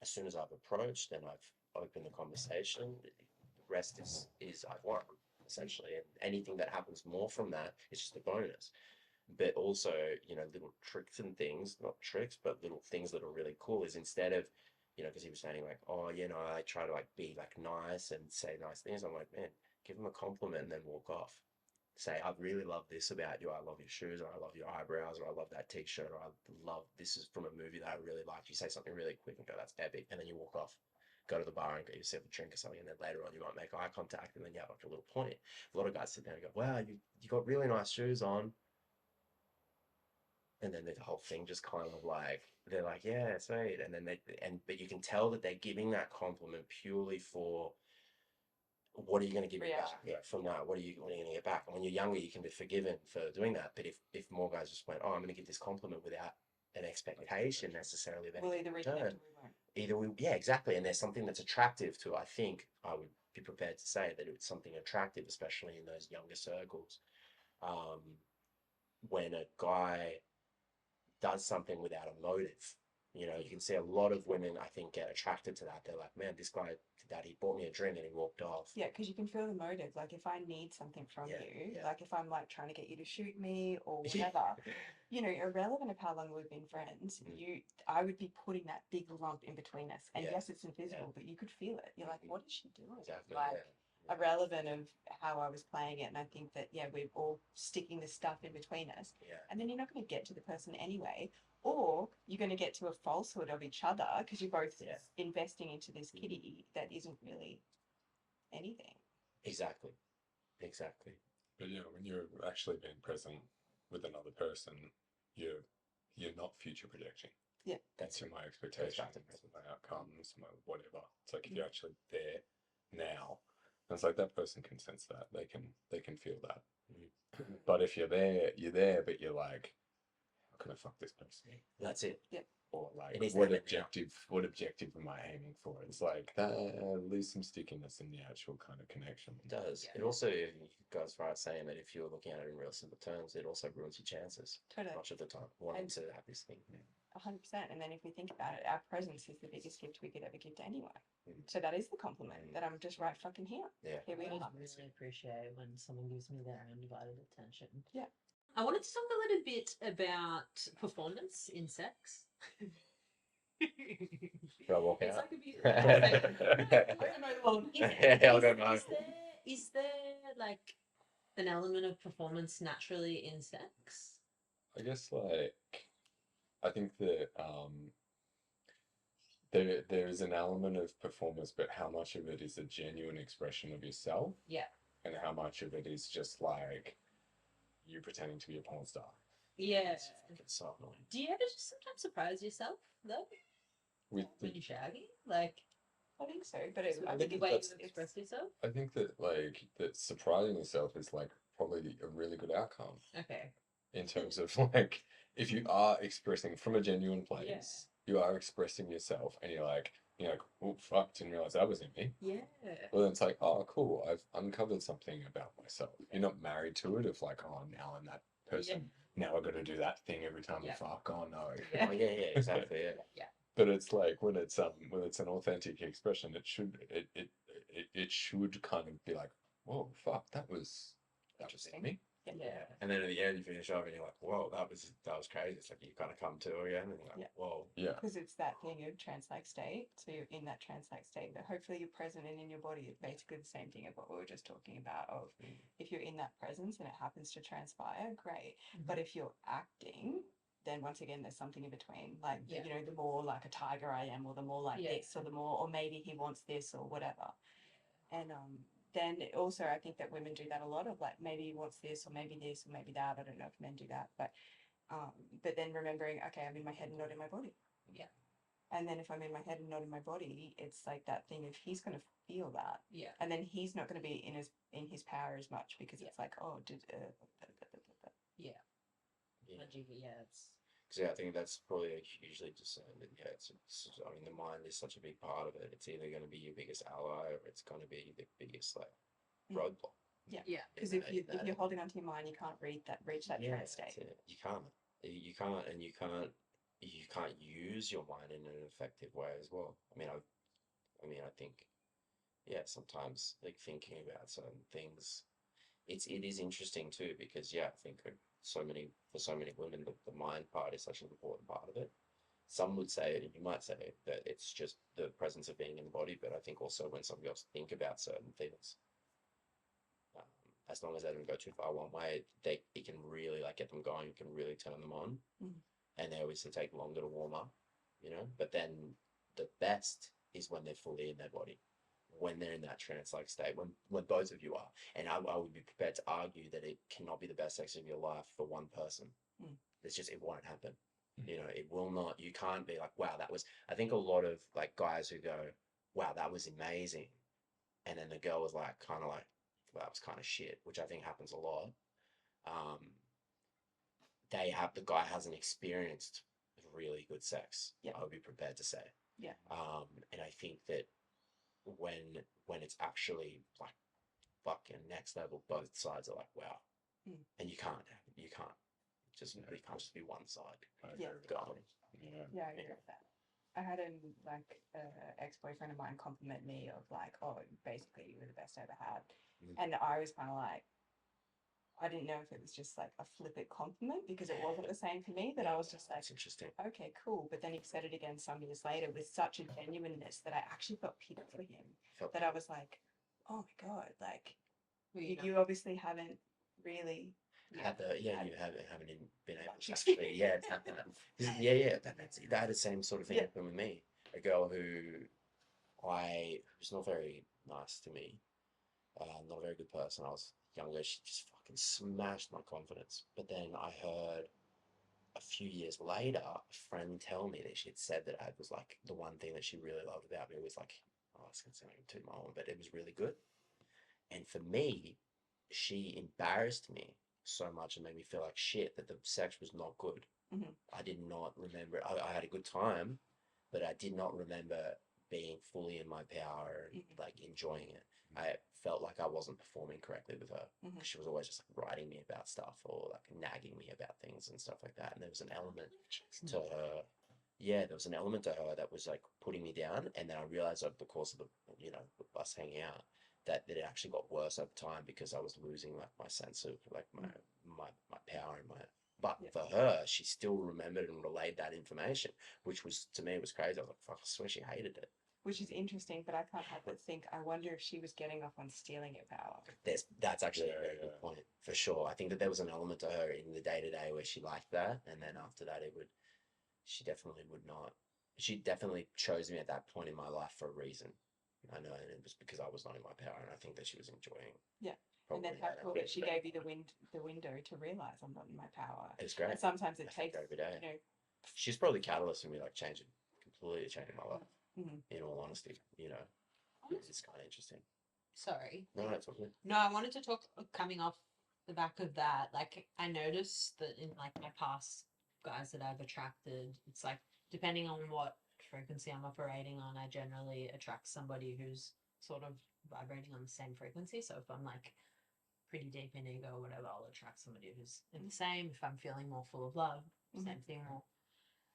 as soon as I've approached and I've opened the conversation. The rest is I've won essentially, and anything that happens more from that is just a bonus. But also, you know, little tricks and things, not tricks, but little things that are really cool is instead of, you know, because he was saying like, oh, you know, I try to like be like nice and say nice things. I'm like, man, give him a compliment and then walk off. Say, I really love this about you. I love your shoes, or I love your eyebrows, or I love that t-shirt, or I love this is from a movie that I really like. You say something really quick and go, that's epic. And then you walk off, go to the bar and get yourself a drink or something. And then later on, you might make eye contact and then you have like a little point. A lot of guys sit there and go, wow, you got really nice shoes on. And then the whole thing just kind of like, they're like, yeah, sweet. And then but you can tell that they're giving that compliment purely for, what are you going to give me back? Yeah, from that, what are you going to get back? And when you're younger, you can be forgiven for doing that. But if more guys just went, oh, I'm going to give this compliment without an expectation necessarily, then We'll either reconnect or we won't. yeah, exactly. And there's something that's attractive to, I think I would be prepared to say that it's something attractive, especially in those younger circles. When a guy does something without a motive, You know, you can see a lot of women, I think, get attracted to that. They're like, man, this guy did that. He bought me a drink and he walked off. Yeah, because you can feel the motive. Like if I need something from Yeah, you, yeah. like if I'm like trying to get you to shoot me or whatever, you know, irrelevant of how long we've been friends, I would be putting that big lump in between us. And Yeah, yes, it's invisible, but you could feel it. You're like, what is she doing? Exactly. Like irrelevant of how I was playing it. And I think that we're all sticking this stuff in between us. Yeah. And then you're not going to get to the person anyway. Or you're going to get to a falsehood of each other because you're both investing into this kitty that isn't really anything. Exactly. But yeah, when you're actually being present with another person, you're not future projecting. Yeah. That's my expectations, my outcomes, my whatever. It's like if you're actually there now, it's like that person can sense that. They can feel that. But if you're there, but you're like, how can I fuck this person? That's it. Yeah. Or like, It is what that objective am I aiming for? It's like that lose some stickiness in the actual kind of connection. It does. It also goes far as saying that if you're looking at it in real simple terms, it also ruins your chances. Totally. Much of the time, wanting to have this thing. 100%. And then if we think about it, our presence is the biggest gift we could ever give to anyone. So that is the compliment that I'm just right fucking here. Yeah. Here we I are. really appreciate when someone gives me their undivided attention. Yeah. I wanted to talk a little bit about performance in sex. Should I walk It's out? like a bit. I don't know. Well, I don't know. Is there like an element of performance naturally in sex? I guess like I think that there is an element of performance, but how much of it is a genuine expression of yourself? Yeah. And how much of it is just like you pretending to be a porn star? Yeah. It's so annoying. Do you ever just sometimes surprise yourself though With when you're shagging? Like, I think so. But I think the way you express yourself. I think that like that surprising yourself is like probably a really good outcome Okay. in terms of like if you are expressing from a genuine place, you are expressing yourself, and you're like, oh fuck, didn't realize that was in me. Yeah. Well, then it's like, oh, cool, I've uncovered something about myself. You're not married to it. Of like, oh, now I'm that person. Now I've got to do that thing every time we fuck. Oh no. Yeah. Oh, yeah, exactly. Yeah. But it's like when it's an authentic expression, it should kind of be like, whoa, fuck, that was in me. Yeah. And then at the end, you finish off and you're like, whoa, that was crazy. It's like you kind of come to again and you're like, whoa. Yeah. Because it's that thing of trance-like state. So you're in that trance-like state, but hopefully you're present and in your body. It's basically the same thing of what we were just talking about. Of if you're in that presence and it happens to transpire, great. But if you're acting, then once again, there's something in between. Like, the more like a tiger I am, or the more like this, or the more, or maybe he wants this, or whatever. And then also I think that women do that a lot of like maybe he wants this, or maybe that. I don't know if men do that, but then remembering, okay, I'm in my head and not in my body. Yeah. And then if I'm in my head and not in my body, it's like that thing of he's going to feel that. Yeah. And then he's not going to be in his power as much because it's like, oh, Yeah. It's. Because I think that's probably hugely discerned. It's I mean, the mind is such a big part of it. It's either going to be your biggest ally or it's going to be the biggest like roadblock. Yeah. Yeah. Because if you're holding onto your mind, you can't reach that trance state. You can't, and you can't use your mind in an effective way as well. I mean, I think, sometimes like thinking about certain things, it is interesting too because I think for so many women, the mind part is such an important part of it. Some would say, and you might say that it's just the presence of being in the body, but I think also when some girls think about certain things, as long as they don't go too far one way, it can really like get them going. It can really turn them on, and they obviously take longer to warm up, But then the best is when they're fully in their body, when they're in that trance-like state, when both of you are. And I would be prepared to argue that it cannot be the best sex of your life for one person. It won't happen. It will not. You can't be like, wow, that was. I think a lot of like guys who go, wow, that was amazing, and then the girl was like, kind of like, well, that was kind of shit, which I think happens a lot. The guy hasn't experienced really good sex. I would be prepared to say. Yeah. And I think that when it's actually like fucking next level, both sides are like, wow. And you can't just be one side. Yeah. Going. Yeah. Yeah, I agree with that. I had an ex-boyfriend of mine compliment me of like, oh, basically you were the best I ever had. Mm. And I was kind of like, I didn't know if it was just like a flippant compliment because it wasn't the same for me, that I was just like, That's interesting. okay, cool. But then he said it again some years later with such a genuineness that I actually felt pity for him. Felt That I was like, oh my God, like Well, you obviously haven't really had the had you haven't even been able much to actually experience. have that. 'Cause, yeah that had the same sort of thing Yeah. happen with me. A girl who was not very nice to me, not a very good person. I was younger. She just fucking smashed my confidence. But then I heard a few years later a friend tell me that she had said that I was like the one thing that she really loved about me was like, oh, it's gonna sound like I'm too my own, but it was really good. And for me, she embarrassed me so much and made me feel like shit that the sex was not good. Mhm. I did not remember. I had a good time, but I did not remember being fully in my power and Mhm. like enjoying it. I felt like I wasn't performing correctly with her Mhm. because she was always just like writing me about stuff or like nagging me about things and stuff like that. And there was an element to her. Yeah, there was an element to her that was like putting me down. And then I realized over the course of us hanging out that it actually got worse over time because I was losing like my sense of like my power and my. But Yeah. for her, she still remembered and relayed that information, which was to me was crazy. I was like, "Fuck, I swear she hated it." Which is interesting, but I can't help but think, I wonder if she was getting off on stealing your power. That's actually a very Yeah. good point for sure. I think that there was an element to her in the day to day where she liked that, and then after that, she definitely would not. She definitely chose me at that point in my life for a reason. I know, and it was because I was not in my power, and I think that she was enjoying. Yeah. And Probably then how that cool that element. she gave you the window to realize I'm not in my power. It was great. And sometimes it I think takes, every day. you know, She's probably the catalyst for me, like completely changing my life. Mhm. In all honesty, it's kind of interesting. Sorry. No, it's okay. No, I wanted to talk coming off the back of that. Like, I noticed that in like my past guys that I've attracted, it's like depending on what frequency I'm operating on, I generally attract somebody who's sort of vibrating on the same frequency. So if I'm like pretty deep in ego or whatever, I'll attract somebody who's in the same. If I'm feeling more full of love, same thing, more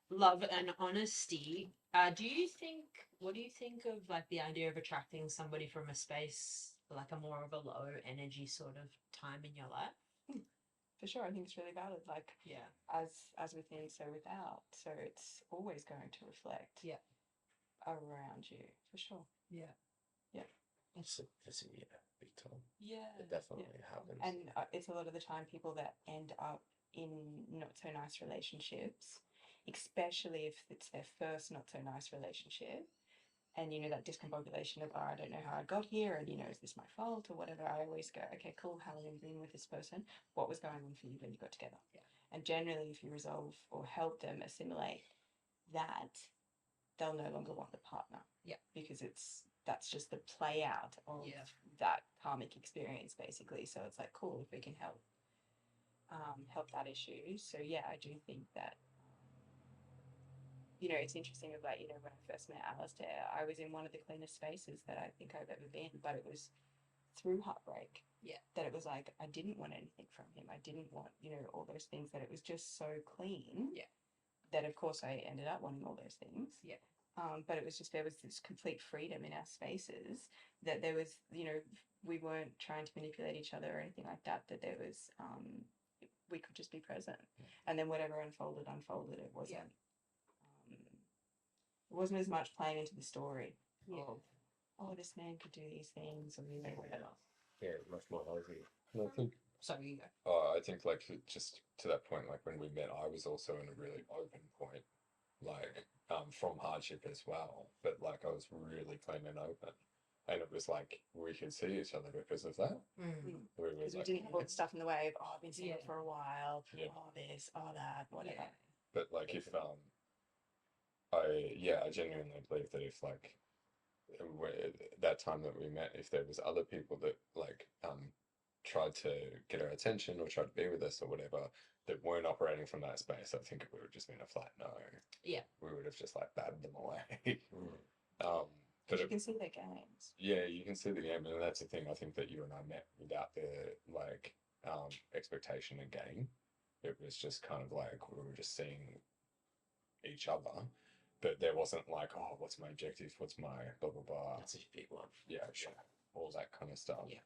love and honesty. What do you think of like the idea of attracting somebody from a space, like a more of a low energy sort of time in your life? For sure, I think it's really valid. Like, Yeah. as within, so without. So it's always going to reflect around you, for sure. Yeah. It's yeah, big time. Yeah. It definitely happens. And it's a lot of the time people that end up in not so nice relationships, especially if it's their first not so nice relationship. And that discombobulation of, oh, I don't know how I got here, and is this my fault or whatever. I always go, okay, cool, how long have you been with this person? What was going on for you when you got together? Yeah. And generally, if you resolve or help them assimilate that, they'll no longer want the partner. Yeah. Because that's just the play out of that karmic experience, basically. So it's like, cool, if we can help that issue. So yeah, I do think that it's interesting of like, when I first met Alistair, I was in one of the cleanest spaces that I think I've ever been, but it was through heartbreak. Yeah. That it was like, I didn't want anything from him. I didn't want, all those things, that it was just so clean. Yeah. That of course I ended up wanting all those things. Yeah. But it was just, there was this complete freedom in our spaces, that there was, we weren't trying to manipulate each other or anything like that, that there was, we could just be present. And then whatever unfolded. It wasn't as much playing into the story of, oh, this man could do these things, or whatever. Yeah, much more healthy. And I think, Sorry, you go. I think like just to that point, like when we met, I was also in a really open point, like from hardship as well, but like I was really clean and open, and it was like we could see each other because of that. We were Because we like, didn't have all the stuff in the way of, oh, I've been single Yeah. for a while, Yeah. oh, this, oh, that, whatever. Yeah. but like if I genuinely believe that if like that time that we met, if there was other people that like tried to get our attention or tried to be with us or whatever that weren't operating from that space, I think it would have just been a flat no. Yeah. We would have just like batted them away. Because But you can see their games. yeah, you can see the game, and that's the thing. I think that you and I met without the like expectation of gain. It was just kind of like we were just seeing each other, but there wasn't like, oh, what's my objective? What's my blah blah blah? That's a big one. Yeah, for sure. all that kind of stuff. Yeah.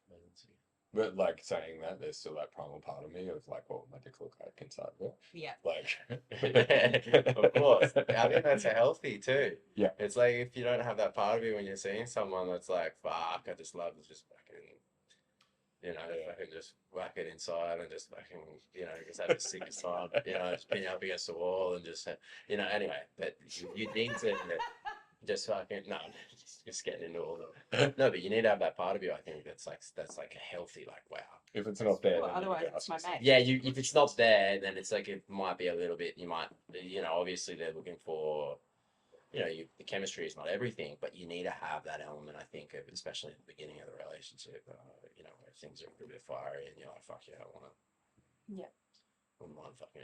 But like saying that, there's still that primal part of me of like, what would my dick look like inside of it? Yeah. Like, Of course. I think that's healthy too. Yeah. It's like if you don't have that part of you when you're seeing someone that's like, fuck, I just love to just fucking, fucking just whack it inside and just fucking, just have a sick time, just pin you up against the wall and just, anyway, but you need to just fucking, no, just getting into all the, no, but you need to have that part of you, I think, that's like a healthy, like, wow. if it's not there, Well, then you otherwise need to it's ask my yourself. mate. Yeah, if it's not there, then it's like it might be a little bit. You might, obviously they're looking for, the chemistry is not everything, but you need to have that element. I think, especially at the beginning of the relationship, where things are a bit fiery and you're like, fuck yeah, I want to. Yeah. Wouldn't mind fucking,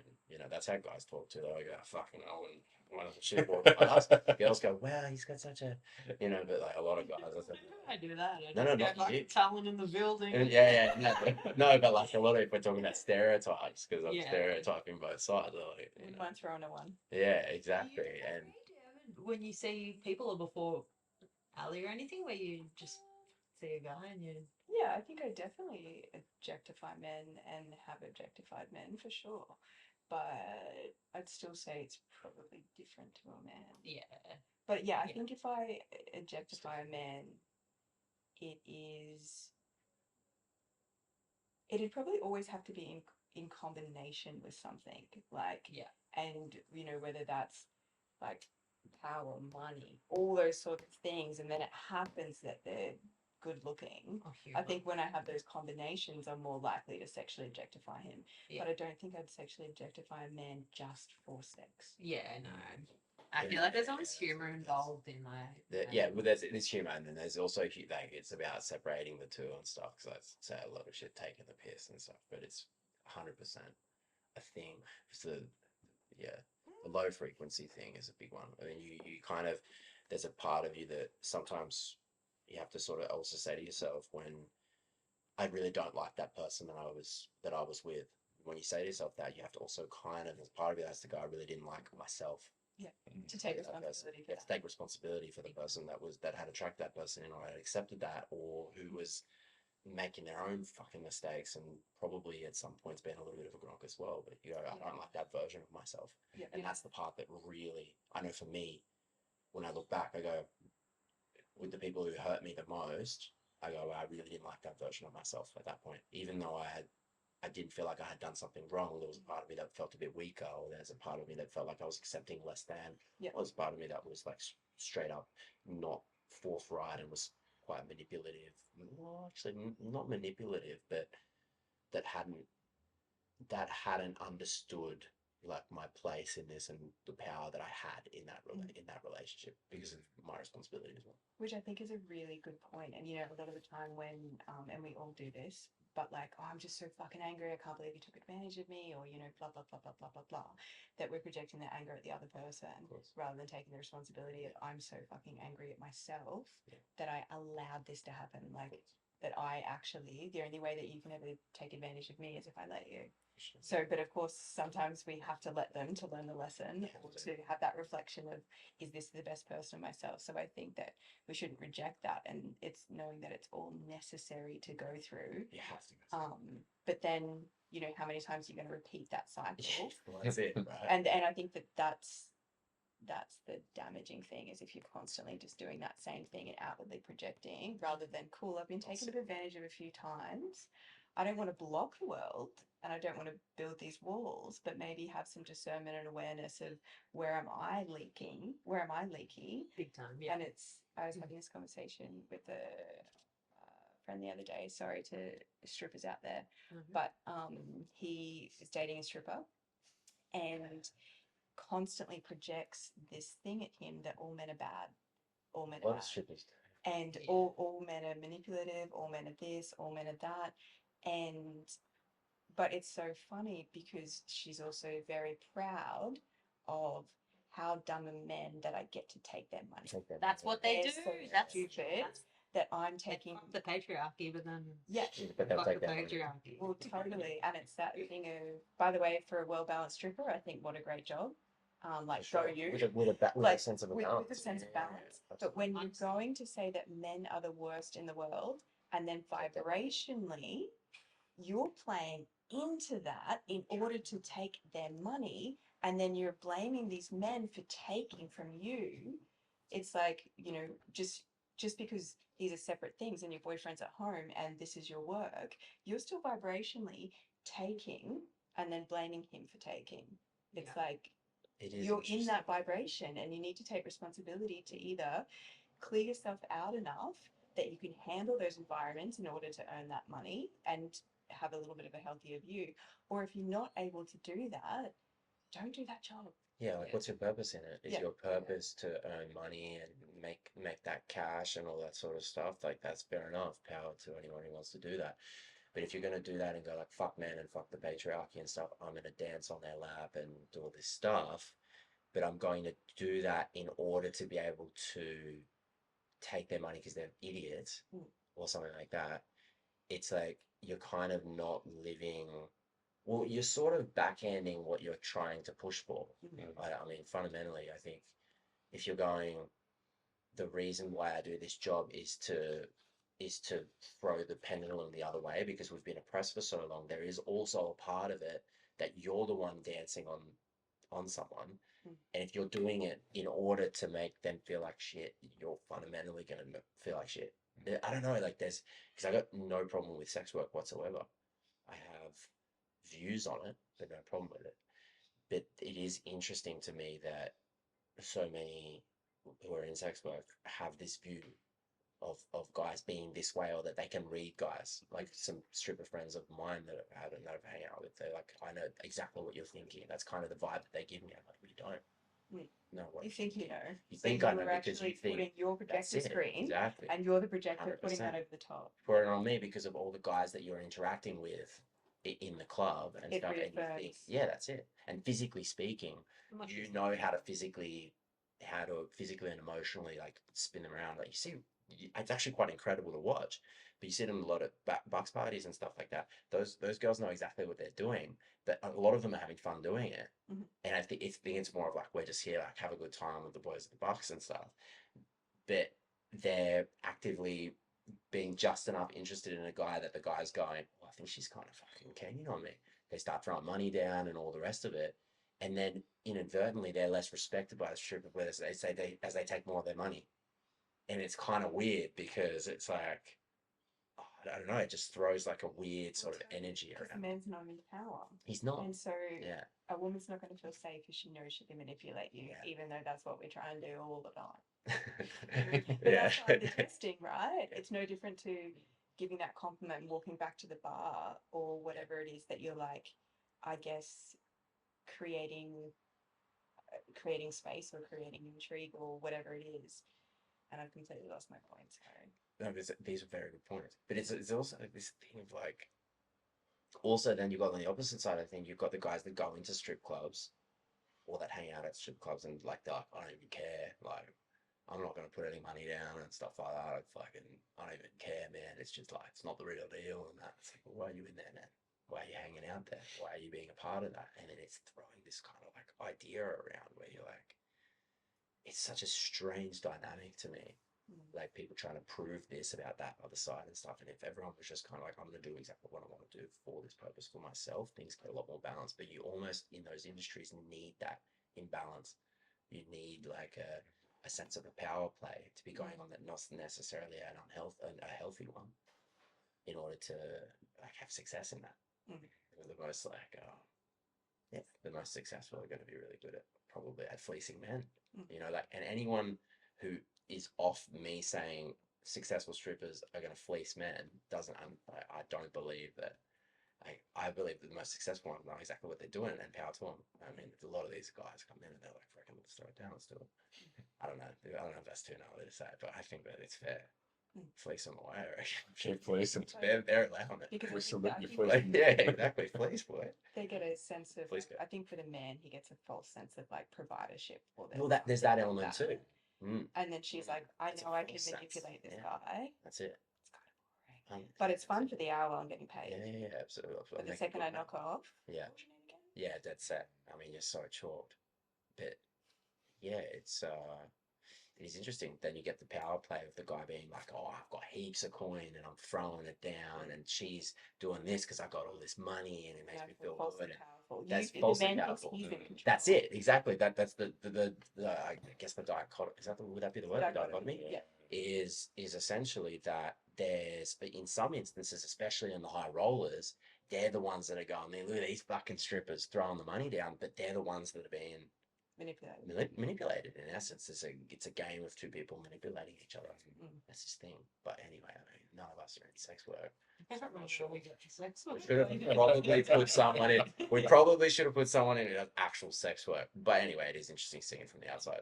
that's how guys talk too. They go, fucking, I wouldn't want to shit walk past. Girls go, wow, he's got such a, but like a lot of guys, I do that. I No, just no, go, not you. like, Talon in the building. Yeah, no, but like a lot of, if we're talking about stereotypes, because I'm Yeah. stereotyping both sides. Like, Wouldn't mind throwing a one. Yeah, exactly. And When you see people or before Ali or anything, where you just see a guy and you. Yeah, I think I definitely objectify men and have objectified men for sure. But I'd still say it's probably different to a man. Yeah. But yeah, I Yeah. think if I objectify a man, it'd probably always have to be in combination with something. Like, Yeah. and whether that's like power, money, all those sort of things, and then it happens that they're good looking. Oh, I think when I have those combinations, I'm more likely to sexually objectify him. Yeah. But I don't think I'd sexually objectify a man just for sex. Yeah, no. I feel like there's always humor involved in like. well, there's humor, and then there's also like it's about separating the two and stuff. Because I say a lot of shit taking the piss and stuff, but it's 100% a thing. It's the low frequency thing is a big one. I mean, you kind of there's a part of you that sometimes you have to sort of also say to yourself when I really don't like that person that I was with. When you say to yourself that, you have to also kind of, as part of it has to go, I really didn't like myself. Yeah, to take That person. responsibility for Yeah, to take responsibility for the person that had attracted that person and I had accepted that, or who was making their own fucking mistakes and probably at some points being a little bit of a gronk as well. But I don't like that version of myself. Yeah, And that's the part that really, I know for me, when I look back, I go, with the people who hurt me the most, I go, I really didn't like that version of myself at that point. Even though I didn't feel like I had done something wrong. There was a part of me that felt a bit weaker, or there's a part of me that felt like I was accepting less than. Yeah. There was part of me that was like straight up not forthright and was quite manipulative. Well, actually, not manipulative, but that hadn't understood like my place in this and the power that I had in that relationship because of my responsibility as well. Which I think is a really good point. And a lot of the time when and we all do this, but like, oh, I'm just so fucking angry, I can't believe you took advantage of me, or blah blah blah blah blah blah blah, that we're projecting that anger at the other person rather than taking the responsibility of I'm so fucking angry at myself that I allowed this to happen. Like that I actually, the only way that you can ever take advantage of me is if I let you. So, but of course, sometimes we have to let them to learn the lesson or to have that reflection of, is this the best person of myself? So I think that we shouldn't reject that. And it's knowing that it's all necessary to go through. You have to. But then, how many times are you going to repeat that cycle? Well, that's it, right? And I think that's the damaging thing is if you're constantly just doing that same thing and outwardly projecting rather than, cool, I've been taken advantage of a few times. I don't want to block the world and I don't want to build these walls, but maybe have some discernment and awareness of where am I leaking? Where am I leaky? Big time, yeah. And I was having this conversation with a friend the other day, sorry to strippers out there, but he is dating a stripper and constantly projects this thing at him that all men are bad, all men are bad. Strippers and all men are manipulative, all men are this, all men are that. But it's so funny because she's also very proud of how dumb are men that I get to take their money. That's what they do. So That's stupid that I'm taking the patriarchy, but then but they'll fuck take the that money. patriarchy. well, totally. And it's that thing of, by the way, for a well-balanced stripper, I think what a great job. like For go sure. you. With Like a sense of a with balance. a sense of Yeah, balance. But absolutely. when you're going to say that men are the worst in the world, and then Take that money. vibrationally, you're playing into that in order to take their money, and then you're blaming these men for taking from you. It's like, you know, just because these are separate things and your boyfriend's at home and this is your work, you're still vibrationally taking and then blaming him for taking. It's like It is you're in interesting. that vibration and you need to take responsibility to either clear yourself out enough that you can handle those environments in order to earn that money and have a little bit of a healthier view. Or if you're not able to do that, don't do that job. Yeah, like Yeah. what's your purpose in it? Is Yeah. your purpose to earn money and make that cash and all that sort of stuff? Like that's fair enough. Power to anyone who wants to do that. But if you're gonna do that and go like fuck men and fuck the patriarchy and stuff, I'm gonna dance on their lap and do all this stuff, but I'm going to do that in order to be able to take their money because they're idiots Mm. or something like that. It's like you're kind of not living. Well, you're sort of backhanding what you're trying to push for. Mhm. I mean, fundamentally, I think if you're going, the reason why I do this job is to throw the pendulum the other way because we've been oppressed for so long. There is also a part of it that you're the one dancing on someone, Mm. and if you're doing it in order to make them feel like shit, you're fundamentally gonna feel like shit. I don't know, like there's because I got no problem with sex work whatsoever. I have views on it, but no problem with it. But it is interesting to me that so many who are in sex work have this view of guys being this way or that they can read guys. Like some stripper friends of mine that I've hang out with, they're like, I know exactly what you're thinking. That's kind of the vibe that they give me. I'm like, you don't. Mm. No, what You think you know. you But think you I know are because you actually think putting your that's projector it. screen Exactly. and you're the projector putting 100%. that over the top. Put it on me because of all the guys that you're interacting with in the club and It stuff, and you think, reaffirms. yeah, that's it. And physically speaking, Much you easier. know how to physically and emotionally like spin them around. Like you see, it's actually quite incredible to watch. But you see them a lot at bucks parties and stuff like that. Those girls know exactly what they're doing, but a lot of them are having fun doing it. Mhm. And I think it's more of like we're just here like have a good time with the boys at the bucks and stuff. But they're actively being just enough interested in a guy that the guy's going, well, I think she's kind of fucking keen on me. They start throwing money down and all the rest of it. And then inadvertently, they're less respected by the stripper players. They say as they take more of their money. And it's kind of weird because it's like, oh, I don't know, it just throws like a weird sort of energy Because the around. man's not in power. He's not. And so Yeah. a woman's not going to feel safe if she knows she can manipulate you, Yeah. even though that's what we try and do all the time. But Yeah. that's why the testing, right? Yeah. It's no different to giving that compliment and walking back to the bar or whatever it is that you're like, I guess, creating space or creating intrigue or whatever it is. And I've completely lost my point. So No, these are very good points. But it's also like this thing of like, also then you've got on the opposite side, I think you've got the guys that go into strip clubs or that hang out at strip clubs and like they're like, I don't even care. Like, I'm not gonna put any money down and stuff like that. I don't even care, man. It's just like it's not the real deal and that. It's like, well, why are you in there, man? Why are you hanging out there? Why are you being a part of that? And then it's throwing this kind of like idea around where you're like, it's such a strange dynamic to me. Like people trying to prove this about that other side and stuff. And if everyone was just kind of like, I'm going to do exactly what I want to do for this purpose for myself, things get a lot more balanced. But you almost in those industries need that imbalance. You need like a sense of a power play to be going on that not necessarily a healthy one in order to like have success in that. Mhm. The most like yeah, the most successful are going to be really good at probably at fleecing men. You know, like and anyone who is off me saying successful strippers are going to fleece men doesn't. I don't believe that. I believe that the most successful ones know exactly what they're doing and power to them. I mean, a lot of these guys come in and they're like, "Freaking, let's throw it down, let's do it." I don't know. I don't know if that's too gnarly to say, but I think that it's fair. Fleece them away, I reckon. Keep fleecing. They're allowing it. because We I salute you, think fleece. Like, yeah, exactly. Fleece, boy. they get a sense of, Please go. I think for the man, he gets a false sense of like providership or Well, there's that element too. Mm. And then she's like, I It's a know I can false sense. manipulate this Yeah. guy. That's it. It's kind of boring. Um, But it's fun for the hour I'm getting paid. Yeah, absolutely. But the second I knock off, Yeah. what do you mean again? Yeah, dead set. I mean, you're so chalked. but yeah, it is interesting. Then you get the power play of the guy being like, "Oh, I've got heaps of coin and I'm throwing it down, and she's doing this because I got all this money and it makes me feel falsely good." powerful. That's The falsely man thinks powerful. he's in control. That's it, exactly. That's the I guess the dichotomy. Is that would that be the word? The Dichotomy, dichotomy yeah. is essentially that there's in some instances, especially in the high rollers, they're the ones that are going, "Man, look at these fucking strippers throwing the money down," but they're the ones that are being manipulated. In essence, it's a game of two people manipulating each other. That's his thing. But anyway, I mean, none of us are in sex work. I'm not sure we got to sex work. Should have probably put someone in. We probably should have put someone in actual sex work. But anyway, it is interesting seeing it from the outside.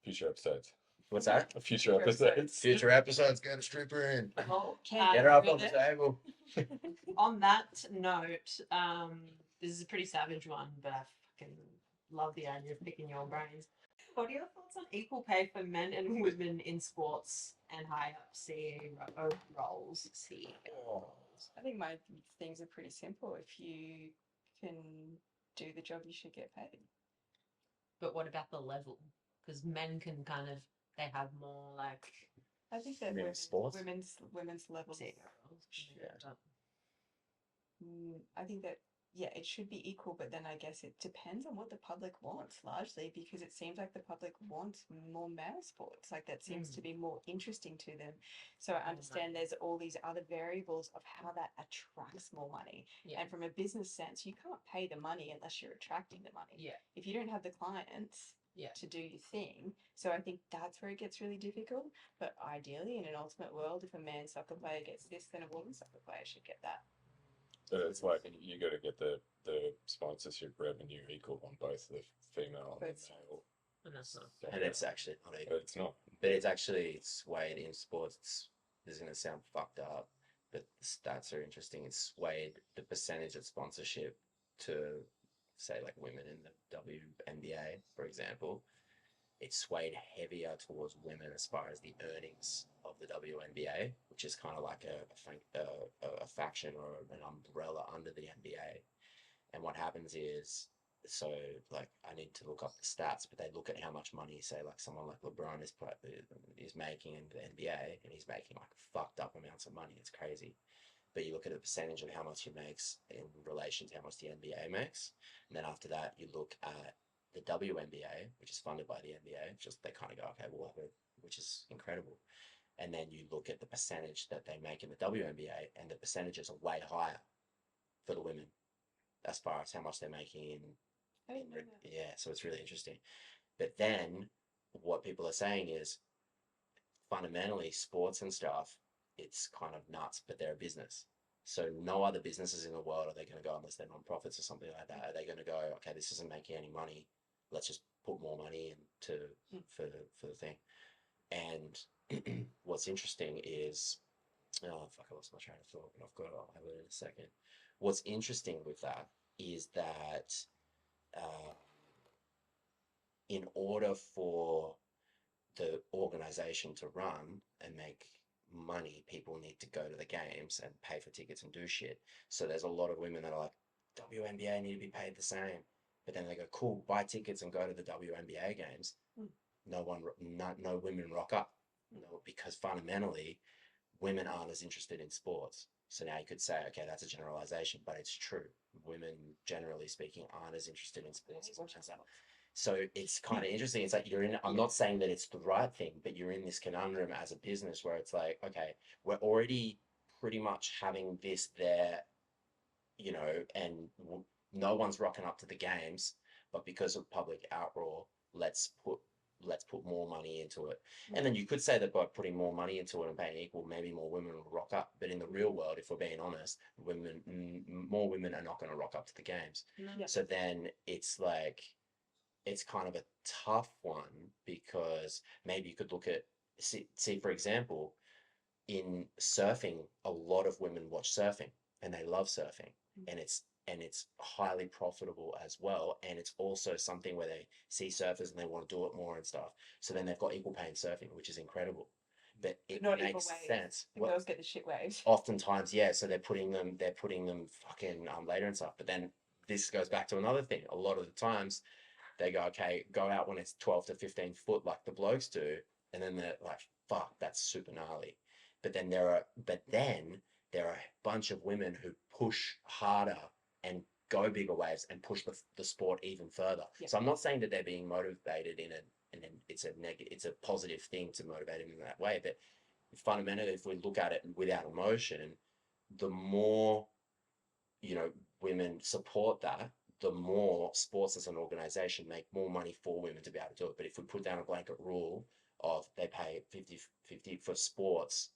Future episodes. What's that? Future episodes. Future episodes. Get a stripper in. Well, Get her up on the table. On that note, this is a pretty savage one, but I fucking love the idea of picking your brains. What are your thoughts on equal pay for men and women in sports and high up CEO roles? I think my things are pretty simple. If you can do the job, you should get paid. But what about the level? Because men can kind of, they have more like I think that sports? women's levels. CEO roles. Yeah. I think that it should be equal, but then I guess it depends on what the public wants largely, because it seems like the public wants more male sports. Like that seems to be more interesting to them. So I understand there's all these other variables of how that attracts more money. Yeah. And from a business sense, you can't pay the money unless you're attracting the money. Yeah. If you don't have the clients to do your thing. So I think that's where it gets really difficult. But ideally, in an ultimate world, if a men's soccer player gets this, then a women's soccer player should get that. So it's like you got to get the sponsorship revenue equal on both the female and the male. And that's not. And it's actually not equal. But it's not. But it's actually swayed in sports. This is going to sound fucked up, but the stats are interesting. It's swayed the percentage of sponsorship to, say, like women in the WNBA, for example. It's swayed heavier towards women as far as the earnings of the WNBA, which is kind of like a faction or an umbrella under the NBA. And what happens is, so like I need to look up the stats, but they look at how much money, say like someone like LeBron is making in the NBA, and he's making like fucked up amounts of money. It's crazy. But you look at a percentage of how much he makes in relation to how much the NBA makes, and then after that you look at the WNBA, which is funded by the NBA. Just they kind of go, okay, we'll have it, which is incredible. And then you look at the percentage that they make in the WNBA, and the percentages are way higher for the women as far as how much they're making in yeah, so it's really interesting. But then what people are saying is fundamentally sports and stuff, it's kind of nuts, but they're a business. So no other businesses in the world are they going to go, unless they're non-profits or something like that, are they going to go, okay, this isn't making any money, let's just put more money into for the thing. And what's interesting is, oh fuck, I lost my train of thought, but I'll have it in a second. What's interesting with that is that in order for the organization to run and make money, people need to go to the games and pay for tickets and do shit. So there's a lot of women that are like, WNBA need to be paid the same. But then they go, cool, buy tickets and go to the WNBA games. No women rock up. No, because fundamentally, women aren't as interested in sports. So now you could say, okay, that's a generalization, but it's true. Women, generally speaking, aren't as interested in sports as much as that. So it's kind of interesting. It's like I'm not saying that it's the right thing, but you're in this conundrum as a business where it's like, okay, we're already pretty much having this there, and no one's rocking up to the games, but because of public outroar, let's put more money into it. And then you could say that by putting more money into it and paying equal, maybe more women will rock up. But in the real world, if we're being honest, more women are not going to rock up to the games. So then it's like, it's kind of a tough one, because maybe you could look at, see for example, in surfing, a lot of women watch surfing and they love surfing, and it's highly profitable as well, and it's also something where they see surfers and they want to do it more and stuff. So then they've got equal pay in surfing, which is incredible. But it not makes sense. The girls get the shit waves. Oftentimes, yeah. So they're putting them fucking later and stuff. But then this goes back to another thing. A lot of the times, They go, okay, go out when it's 12 to 15 foot like the blokes do, and then they're like, fuck, that's super gnarly. But then there are a bunch of women who push harder and go bigger waves and push the sport even further. Yeah. So I'm not saying that they're being motivated and then it's a positive thing to motivate them in that way, but fundamentally, if we look at it without emotion, the more women support that, the more sports as an organization make more money for women to be able to do it. But if we put down a blanket rule of they pay 50-50 for sports,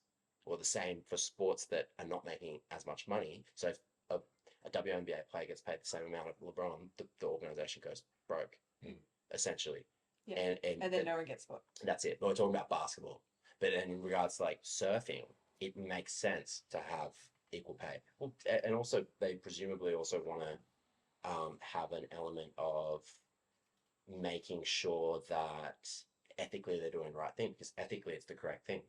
or the same for sports that are not making as much money, so if a WNBA player gets paid the same amount of LeBron, the organization goes broke, essentially. Yeah. And And then no one gets sport. that's it. But we're talking about basketball. But in regards to like surfing, it makes sense to have equal pay. Well, and also they presumably also want to have an element of making sure that ethically they're doing the right thing, because ethically it's the correct thing.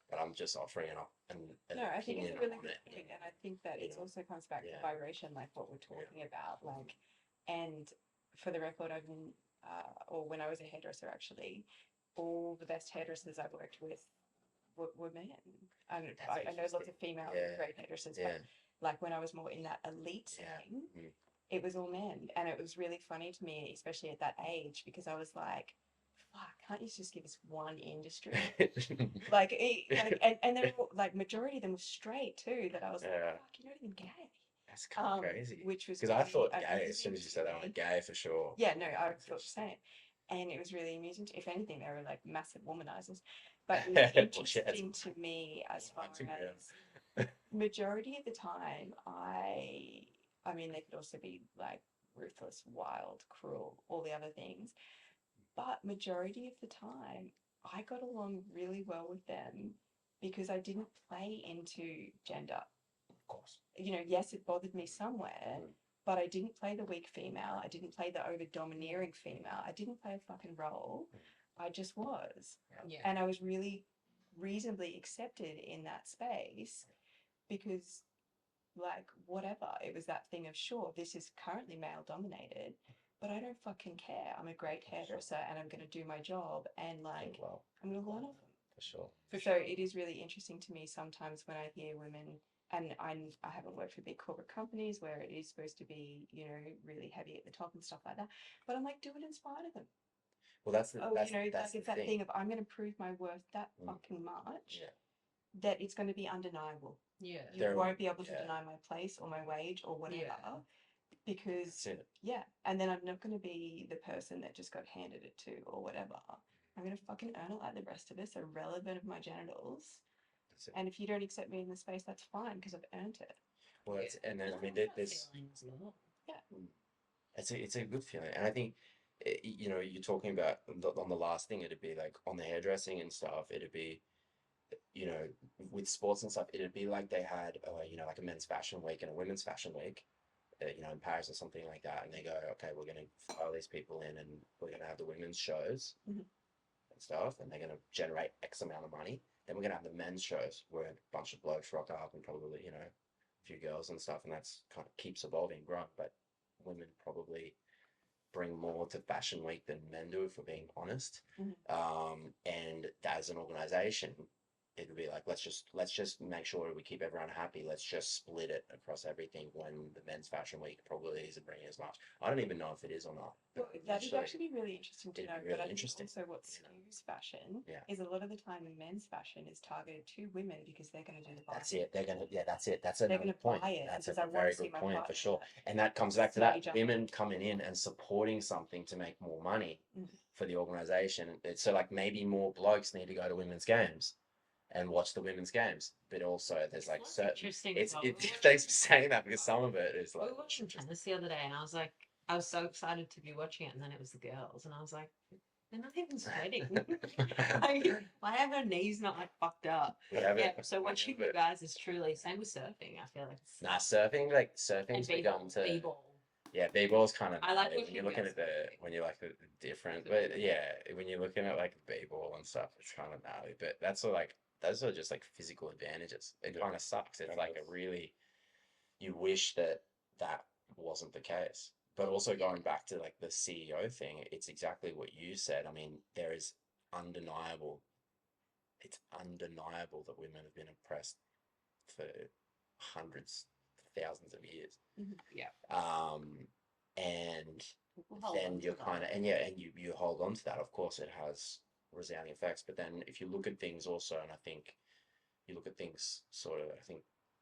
But I'm just offering an No, I think it's opinion a really on good it. point, and I think that it Yeah. also comes back Yeah. to vibration, like what we're talking about. Like, and for the record, I've been, or when I was a hairdresser, actually, all the best hairdressers I've worked with were men. And That's I know lots interesting. of female Yeah. great hairdressers, Yeah. but like when I was more in that elite Yeah. setting, Mm. it was all men, and it was really funny to me, especially at that age, because I was like, "Fuck, can't you just give us one industry?" and they're all, like majority of them were straight too. That I was like, Yeah. "Fuck, you're not even gay," That's kind of crazy. which was Because I really thought gay as amusing soon as you to said that, I'm me. like gay for sure. Yeah, no, I That's thought the same. interesting. And it was really amusing. If anything, they were like massive womanizers. But it was Bullshit. interesting to me as far as majority of the time, I mean, they could also be like ruthless, wild, cruel, all the other things. But majority of the time, I got along really well with them because I didn't play into gender. Of course. Yes, it bothered me somewhere, Mm. but I didn't play the weak female. I didn't play the over domineering female. I didn't play a fucking role. I just was. Yeah. And I was really reasonably accepted in that space because, like, whatever, it was that thing of, sure, this is currently male dominated, but I don't fucking care. I'm a great hairdresser and I'm going to do my job, and like, Well, I'm going to learn off them. for sure. So it is really interesting to me sometimes when I hear women, and I haven't worked for big corporate companies where it is supposed to be, really heavy at the top and stuff like that. But I'm like, do it in spite of them. Well, that's the Oh, that's like the it's that thing. thing of, I'm going to prove my worth that Mm. fucking much Yeah. that it's going to be undeniable. Yeah. You There- won't be able to yeah. deny my place or my wage or whatever. Yeah. Because That's it. yeah, and then I'm not going to be the person that just got handed it to or whatever. I'm going to fucking earn it like the rest of us, irrelevant of my genitals. That's it. And if you don't accept me in the space, that's fine because I've earned it. Well, that's, and then I mean, there's feeling as well. it's a good feeling, and I think you're talking about on the last thing, it'd be like on the hairdressing and stuff. It'd be with sports and stuff. It'd be like they had like a men's fashion week and a women's fashion week. In Paris or something like that, and they go, okay, we're going to file these people in, and we're going to have the women's shows Mhm. and stuff, and they're going to generate X amount of money. Then we're going to have the men's shows where a bunch of blokes rock up and probably a few girls and stuff, and that's kind of keeps evolving, growing. But women probably bring more to Fashion Week than men do, if we're being honest. And as an organization, it would be like, let's just make sure we keep everyone happy. Let's just split it across everything, when the men's fashion week probably isn't bringing as much. I don't even know if it is or not. Well, that would actually be really interesting to it'd know. be But really I think interesting, also what you know. skews fashion Yeah. is a lot of the time the men's fashion is targeted to women because they're going to do the buying. That's it. That's it. That's They're another gonna point. buy it That's because a I wanna very see good my point for partner sure. And that comes back to that stage up. women coming in and supporting something to make more money Mhm. for the organization. So like maybe more blokes need to go to women's games and watch the women's games, but also there's like It's certain. interesting. It's as well. thanks for saying that, because some of it is We like were watching tennis the other day, and I was like, I was so excited to be watching it, and then it was the girls, and I was like, they're not even sweating. Like, why have her knees not like fucked up? whatever. Yeah. So watching you But guys is truly same with surfing. I feel like. It's, nah, surfing's and begun to. b-ball. Yeah, b-ball's kind of I like when watching you're looking guys at when you like the different, but yeah, when you're looking at like b-ball and stuff, it's kind of gnarly. But that's all like those are just like physical advantages. It kind of sucks. It's like a really, you wish that wasn't the case, but also going back to like the CEO thing, it's exactly what you said. I mean, there is undeniable, it's undeniable that women have been oppressed for hundreds, thousands of years. Yeah. And We'll hold then on to you're that. kind of, and yeah, and you hold on to that. Of course, it has resounding effects. But then if you look at things also, and I think you look at things sort of, I think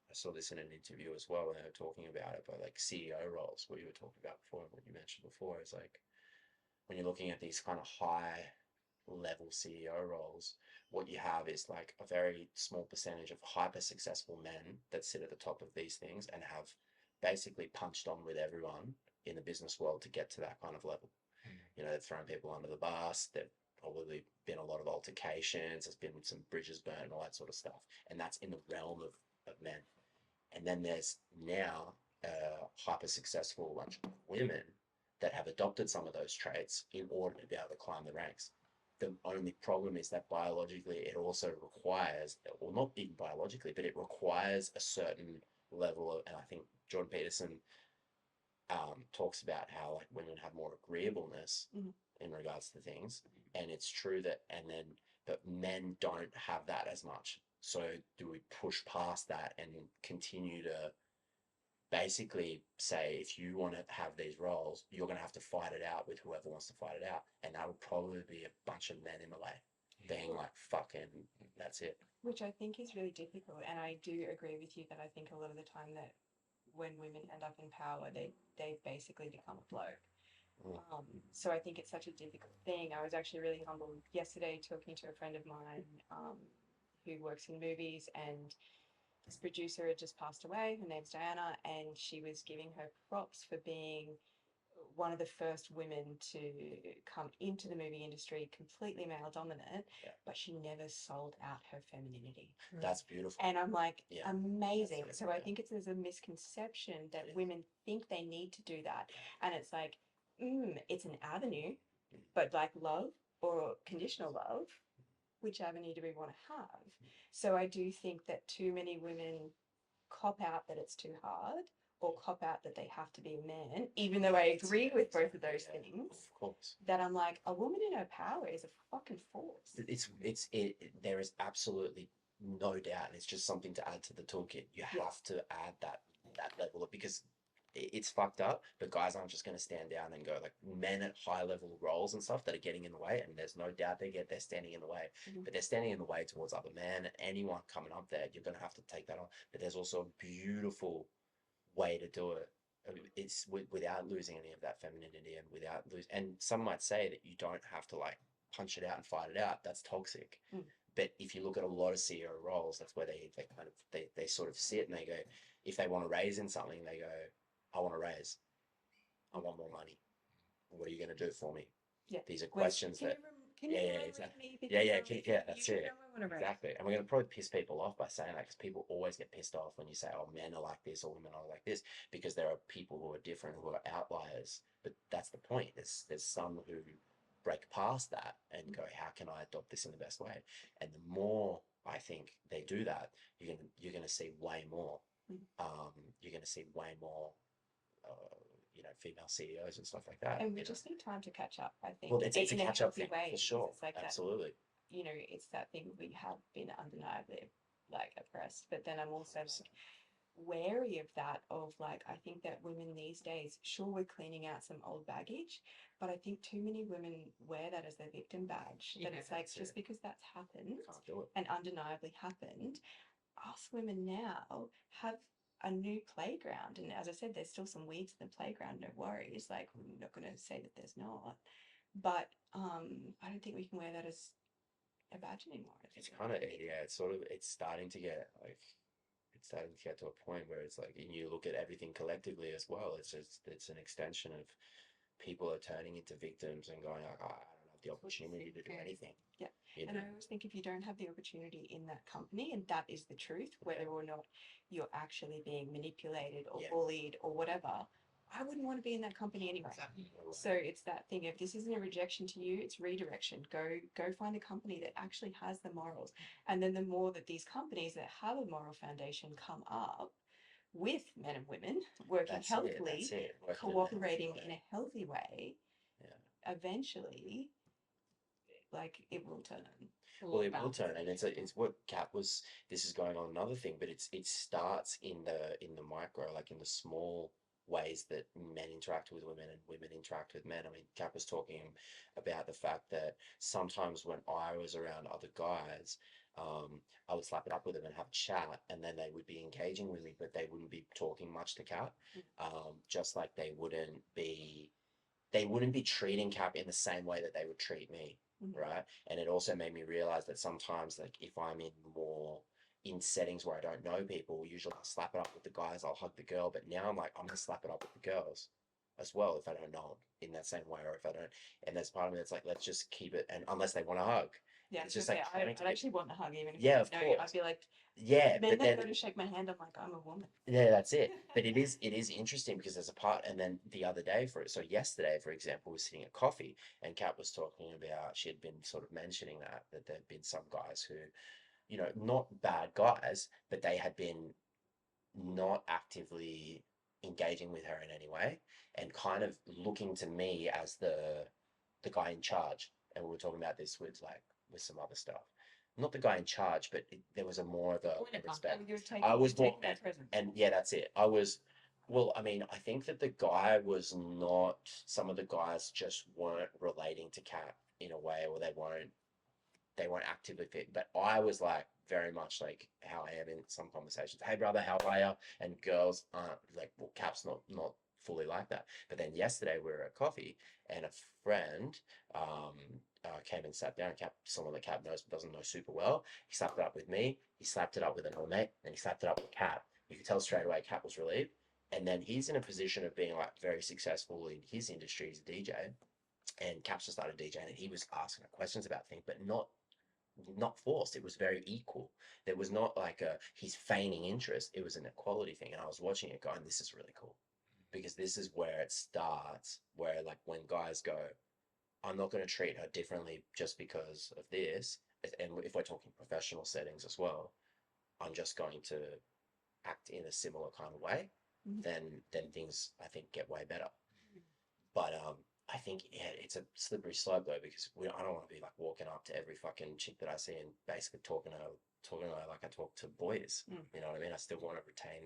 I saw this in an interview as well when they were talking about it, but like CEO roles, what you were talking about before, and what you mentioned before is like when you're looking at these kind of high level CEO roles, what you have is like a very small percentage of hyper successful men that sit at the top of these things and have basically punched on with everyone in the business world to get to that kind of level. You know, they've thrown people under the bus, there've probably been a lot of altercations, there's been some bridges burnt and all that sort of stuff. And that's in the realm of men. And then there's now hyper successful bunch of women that have adopted some of those traits in order to be able to climb the ranks. The only problem is that biologically it also requires, or not even biologically, but it requires a certain level of, and I think Jordan Peterson talks about how like women have more agreeableness in regards to things, and it's true that, and then but men don't have that as much. So do we push past that and continue to basically say if you want to have these roles, you're going to have to fight it out with whoever wants to fight it out, and that would probably be a bunch of men in the way, being like fucking that's it. Which I think is really difficult, and I do agree with you that I think a lot of the time that when women end up in power, they basically become a bloke. So I think it's such a difficult thing. I was actually really humbled yesterday talking to a friend of mine who works in movies, and this producer had just passed away. Her name's Diana, and she was giving her props for being one of the first women to come into the movie industry completely male dominant, but she never sold out her femininity. That's beautiful. And I'm like, Yeah. amazing. That's So I think there's a misconception that women think they need to do that. And it's like, it's an avenue, but like love or conditional love, which avenue do we want to have? So I do think that too many women cop out that it's too hard, or cop out that they have to be a man, even though I agree with both of those things. Of course. That I'm like, a woman in her power is a fucking force. There is absolutely no doubt, and it's just something to add to the toolkit. You have to add that level of, because it's fucked up, but guys aren't just going to stand down and go, like men at high level roles and stuff that are getting in the way, and there's no doubt they're standing in the way, but they're standing in the way towards other men, and anyone coming up there, you're going to have to take that on. But there's also a beautiful way to do it. It's without losing any of that femininity, and without lose. And some might say that you don't have to like punch it out and fight it out. That's toxic. But if you look at a lot of CEO roles, that's where they kind of they sort of sit and they go, if they want to raise in something, they go, I want to raise, I want more money. What are you going to do for me? Yeah. These are questions can that. You can Yeah, you exactly. me That's it. Exactly. And we're going to probably piss people off by saying that, because people always get pissed off when you say, oh, men are like this or women are like this, because there are people who are different, who are outliers. But that's the point. There's some who break past that and go, how can I adopt this in the best way? And the more I think they do that, you're going to see way more. You're going to see way more female CEOs and stuff like that. And we just need time to catch up, I think. Well, it's a catch up thing way, for sure. it's like absolutely. That, it's that thing we have been undeniably like oppressed, but then I'm also like wary of that, of like, I think that women these days, sure, we're cleaning out some old baggage, but I think too many women wear that as their victim badge. That it's like, just because that's happened and undeniably happened, us women now have a new playground. And as I said, there's still some weeds in the playground, no worries. Like, we're not going to say that there's not. But I don't think we can wear that as a badge anymore. It's kind of, it's starting to get like, it's starting to get to a point where it's like, and you look at everything collectively as well. It's an extension of people are turning into victims and going like, oh, I don't have the opportunity to do anything. Yeah. And I always think if you don't have the opportunity in that company, and that is the truth, whether or not you're actually being manipulated or bullied or whatever, I wouldn't want to be in that company anyway. Exactly. So it's that thing of, this isn't a rejection to you, it's redirection. Go find a company that actually has the morals. And then the more that these companies that have a moral foundation come up, with men and women, working That's healthily, That's it. Working in a healthy cooperating way. in a healthy way, Yeah. eventually, like it will turn. Well, it will turn, and it's what Cat was. This is going on another thing, but it starts in the micro, like in the small ways that men interact with women and women interact with men. I mean, Cap was talking about the fact that sometimes when I was around other guys, I would slap it up with them and have a chat, and then they would be engaging with me, but they wouldn't be talking much to Cap, just like they wouldn't be treating Cap in the same way that they would treat me, right? And it also made me realize that sometimes, like, if I'm in settings where I don't know people, usually I'll slap it up with the guys, I'll hug the girl, but now I'm like, I'm gonna slap it up with the girls as well if I don't know them in that same way, or if I don't. And there's part of me that's like, let's just keep it, and unless they want to hug, Yeah, it's just like I'd actually want to hug even if yeah, I of didn't know you. I'd course, be like, yeah, men but that then go to shake my hand, I'm like, I'm a woman. yeah, that's it. But it is interesting because there's a part, and then the other day so yesterday, for example, we was sitting at coffee, and Kat was talking about she had been sort of mentioning that there'd been some guys who, not bad guys, but they had been not actively engaging with her in any way, and kind of looking to me as the guy in charge. And we were talking about this with some other stuff. Not the guy in charge, but there was a more of a respect. I was more, that present. and yeah, that's it. Well, I mean, I think that the guy was not, some of the guys just weren't relating to Kat in a way, or they weren't actively fit. But I was like very much like how I am in some conversations. Hey brother, how are you? And girls aren't like, well, Cap's not fully like that. But then yesterday we were at coffee, and a friend came and sat down. Cap, someone that Cap doesn't know super well. He slapped it up with me. He slapped it up with another mate, and he slapped it up with Cap. You could tell straight away Cap was relieved. And then he's in a position of being like very successful in his industry as a DJ. And Cap's just started DJing, and he was asking her questions about things, but not forced. It was very equal. There was not like he's feigning interest. It was an equality thing. And I was watching it going, this is really cool. Because this is where it starts, where like when guys go, I'm not going to treat her differently just because of this. And if we're talking professional settings as well, I'm just going to act in a similar kind of way, then things I think get way better. But I think yeah, it's a slippery slope though, because I don't want to be like walking up to every fucking chick that I see and basically talking to her like I talk to boys. You know what I mean? I still want to retain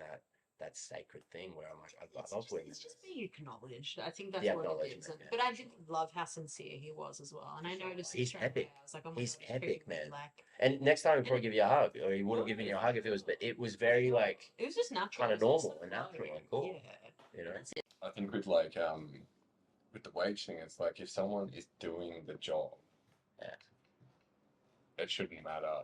that sacred thing where I'm like, I love women. It's just being acknowledged. I think that's The what it is. acknowledgement, yeah. But I did love how sincere he was as well. And I noticed it He's straight away. epic. I was like, oh my He's God, epic, who, man. like, And next time he'll probably give you a hug, or he would have given you a hug if it was, but it was very like it was just natural. kind of It was just normal and natural flowing. and cool. Yeah. You know? That's it. I think with like with the wage thing, it's like if someone is doing the job, Yeah. it shouldn't matter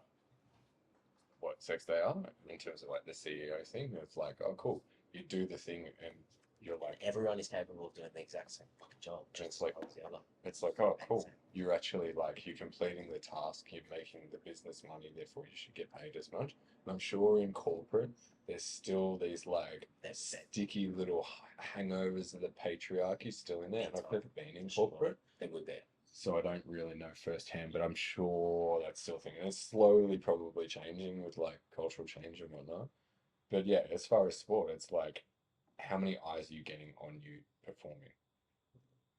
what sex they are in terms of like the CEO thing. It's like, oh, cool, you do the thing, and you're like, Everyone is capable of doing the exact same fucking job. it's like, the other. it's like, oh, cool, you're actually like you're completing the task, you're making the business money, therefore you should get paid as much. And I'm sure in corporate, there's still these like sticky little hangovers of the patriarchy still in there. And I've never been in corporate. They would be. So I don't really know firsthand, but I'm sure that's still a thing. And it's slowly probably changing with like cultural change and whatnot. But yeah, as far as sport, it's like how many eyes are you getting on you performing?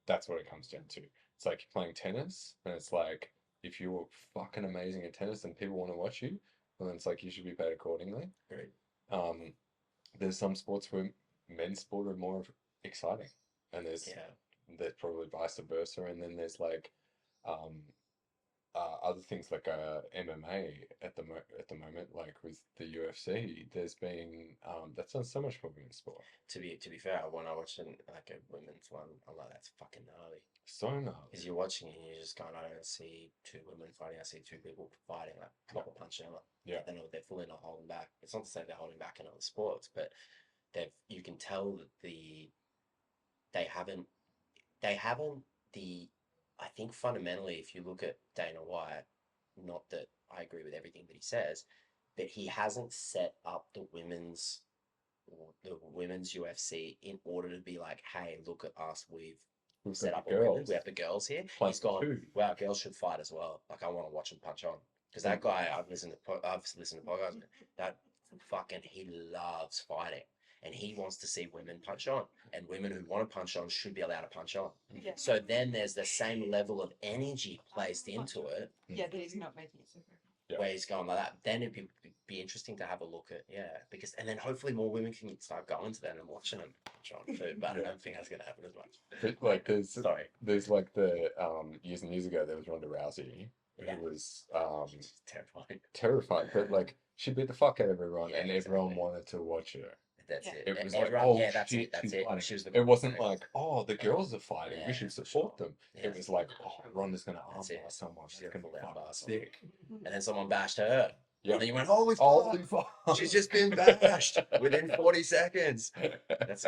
That's what it comes down to. It's like you're playing tennis, and it's like if you're fucking amazing at tennis and people want to watch you, well, then it's like you should be paid accordingly. Great. There's some sports where men's sport are more exciting, and there's probably vice versa, and then there's like um, other things like MMA at the moment, like with the UFC. There's been that's done so much for women's sport. To be fair, when I watch like a women's one, I'm like, that's fucking gnarly. So gnarly. Because you're watching it and you're just going, I don't see two women fighting. I see two people fighting, like proper punching out. Yeah. They're fully not holding back. It's not to say they're holding back in other sports, but you can tell that they haven't I think fundamentally, if you look at Dana White, not that I agree with everything that he says, but he hasn't set up the women's UFC in order to be like, hey, look at us, we've set up women, we have the girls here. He's gone, wow, girls should fight as well. Like I want to watch them punch on, because that guy, I've listened to podcasts. That fucking, he loves fighting, and he wants to see women punch on, and women who want to punch on should be allowed to punch on. Yeah. So then there's the same level of energy placed into it, Yeah, that he's not making it. Yeah. where he's going like that. Then it'd be interesting to have a look at, because, and then hopefully more women can start going to that and watching them punch on too. But I don't think that's going to happen as much. But like Sorry. there's like the years and years ago there was Ronda Rousey Yeah. who was It's terrifying. terrifying, but like she beat the fuck out of everyone, Yeah, and everyone exactly. wanted to watch her. That's Yeah. it. It was like, Everyone, oh yeah, that's shit, it. That's she's it. fighting. She was the It wasn't like, oh, the girls are fighting, we Yeah, should for support sure. them. Yeah. It was like, oh, Ronda's gonna That's armbar it. someone. She's She's gonna gonna pull out fucking bar someone. sick. And then someone bashed her. Yeah. And then you went, holy fuck! Holy fuck! She's just been bashed within 40 seconds. That's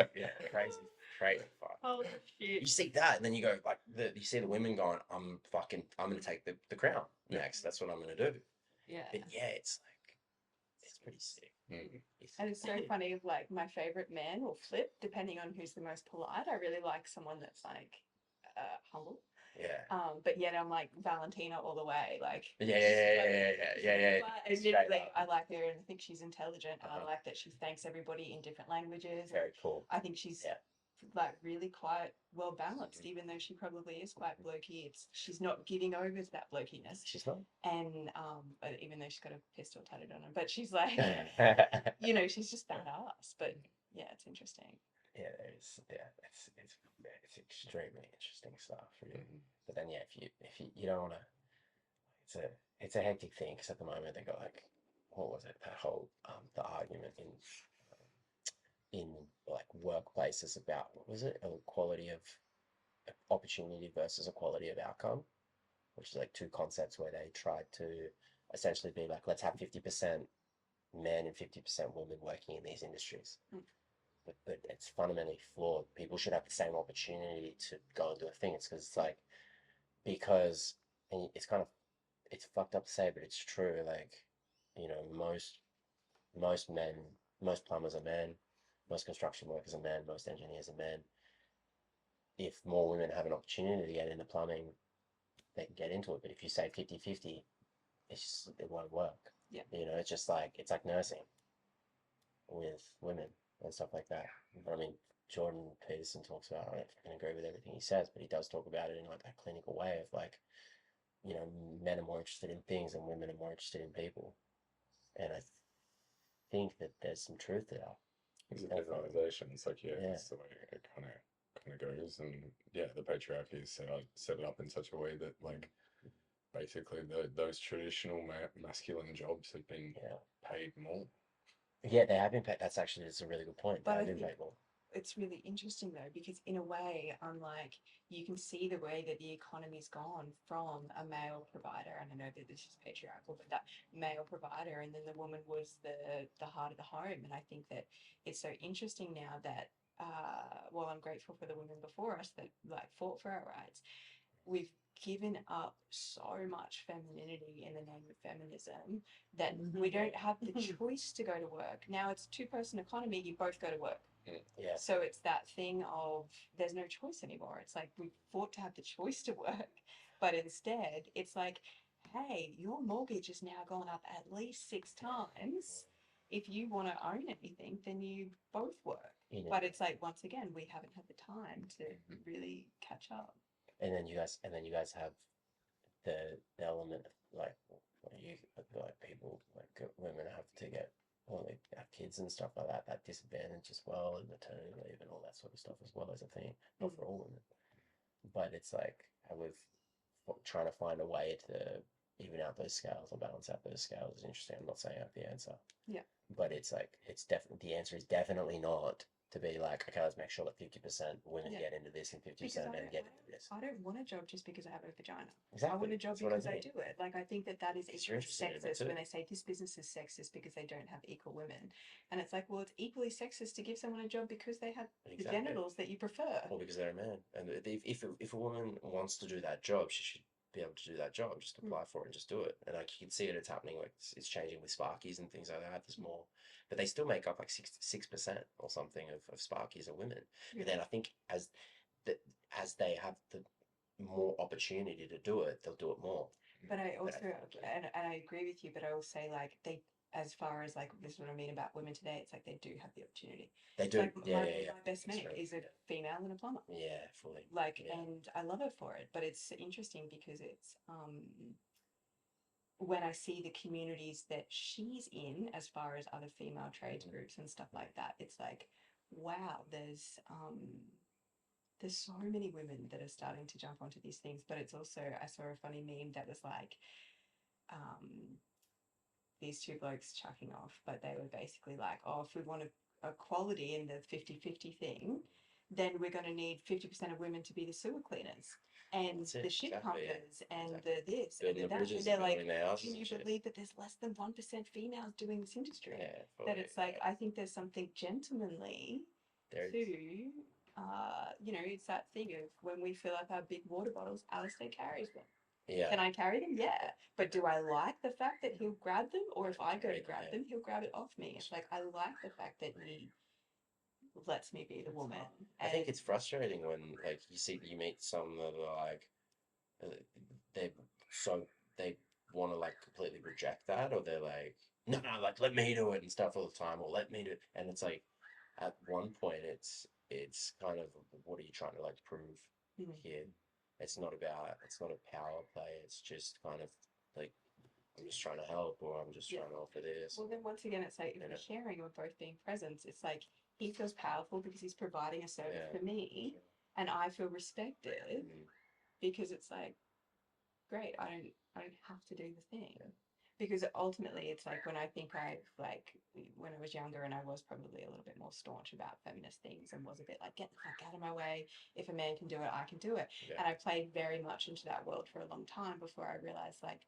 crazy, crazy fuck. Holy shit. You see that, and then you go like, you see the women going, I'm gonna take the crown next. That's what I'm gonna do. Yeah. But yeah, it's pretty sick. Mm. And it's so funny, like my favorite man will flip depending on who's the most polite. I really like someone that's like humble. Yeah. But yet I'm like Valentina all the way. Like Yeah. But admittedly, I like her and I think she's intelligent and I Uh-huh. like that she thanks everybody in different languages. Very cool. I think she's Yeah. like really quite well balanced, even though she probably is quite blokey. She's not giving over to that blokiness. She's not. And even though she's got a pistol tatted on her, but she's like, you know, she's just badass. But yeah, it's interesting. Yeah, it's extremely interesting stuff. Really. Mhm. But then if you don't want to, it's a hectic thing because at the moment they got like, what was it, that whole the argument in like workplaces about, what was it, equality of opportunity versus equality of outcome, which is like two concepts where they tried to essentially be like, let's have 50% men and 50% women working in these industries. But it's fundamentally flawed. People should have the same opportunity to go and do a thing. It's because and it's fucked up to say, but it's true. Like, you know, most men, most plumbers are men, most construction workers are men, most engineers are men. If more women have an opportunity to get into plumbing, they can get into it. But if you say 50-50, it won't work. Yeah. You know, it's like nursing with women and stuff like that. But I mean, Jordan Peterson talks about, I don't fucking agree with everything he says, but he does talk about it in like that clinical way of like, you know, men are more interested in things and women are more interested in people. And I think that there's some truth to that. It's a generalization. It's like, yeah, Yeah. that's the way it kind of goes. And yeah, the patriarchy is set it up in such a way that like basically those traditional masculine jobs have been Yeah. paid more. Yeah, they have been paid. That's a really good point. They But I have been think paid more. it's really interesting though, because in a way, I'm like, you can see the way that the economy's gone from a male provider, and I know that this is patriarchal, but that male provider, and then the woman was the heart of the home. And I think that it's so interesting now that while I'm grateful for the women before us that like fought for our rights, we've given up so much femininity in the name of feminism that we don't have the choice to go to work. Now it's a two-person economy, you both go to work. Yeah. So it's that thing of there's no choice anymore. It's like we fought to have the choice to work, but instead it's like, hey, your mortgage has now gone up at least 6 times. If you want to own anything, then you both work. You know. But it's like, once again, we haven't had the time to really catch up. And then you guys have the element of like people like women have to get, well, they have kids and stuff like that disadvantage as well, and maternity leave and all that sort of stuff as well as a thing, not for all women. But it's like trying to find a way to even out those scales or balance out those scales is interesting. I'm not saying I have the answer. Yeah. But it's like the answer is definitely not to be like, okay, let's make sure that 50% women get into this and 50% men get into this. I don't want a job just because I have a vagina. Exactly. I want a job That's what I because I mean. do it. Like, I think that is Because you're interested in it sexist too. when they say this business is sexist because they don't have equal women. And it's like, well, it's equally sexist to give someone a job because they have the Exactly. genitals that you prefer. Or because they're a man. And if a woman wants to do that job, she should be able to do that job. Just apply for it and just do it. And like you can see it's happening. Like it's changing with Sparkies and things like that. There's more, but they still make up like 6% or something of Sparkies are women. But then I think as they have the more opportunity to do it, they'll do it more. But I also, and I agree with you, but I will say, like, as far as, like, this is what I mean about women today, it's like they do have the opportunity. They It's do. like Yeah, my, yeah, yeah. my best That's mate right. is a female and a plumber. Yeah, fully. Like, Yeah. and I love her for it, but it's interesting because it's when I see the communities that she's in, as far as other female trades groups and stuff like that, it's like, wow, there's so many women that are starting to jump onto these things. But it's also, I saw a funny meme that was like, um, these two blokes chucking off, but they were basically like, oh, if we want equality in the 50-50 thing, then we're going to need 50% of women to be the sewer cleaners and That's it, the shit exactly, yeah. pumpers and Exactly. the this Building and the the that. And bridges they're and like, building their houses can you and shit. believe that there's less than 1% females doing this industry? Yeah, That fully. it's like, I think there's something gentlemanly There to, is. you know, it's that thing of when we fill up our big water bottles, Alistair carries them. Yeah. Can I carry them? Yeah. But do I like the fact that he'll grab them? Or if I go to grab them, he'll grab it off me. It's like, I like the fact that he lets me be the woman. I think it's frustrating when like you meet some that are like they so they want to like completely reject that, or they're like no, like let me do it and stuff all the time, or let me do it. And it's like at one point it's kind of, what are you trying to like prove here? It's not a power play. It's just kind of like, I'm just trying to help, or I'm just trying to offer this. Well, then once again, it's like if You know. we're sharing or both being present, it's like he feels powerful because he's providing a service Yeah. for me, and I feel respected because it's like, great, I don't have to do the thing. Yeah. Because ultimately, it's like when I think when I was younger and I was probably a little bit more staunch about feminist things and was a bit like, get the fuck out of my way. If a man can do it, I can do it. Yeah. And I played very much into that world for a long time before I realized, like,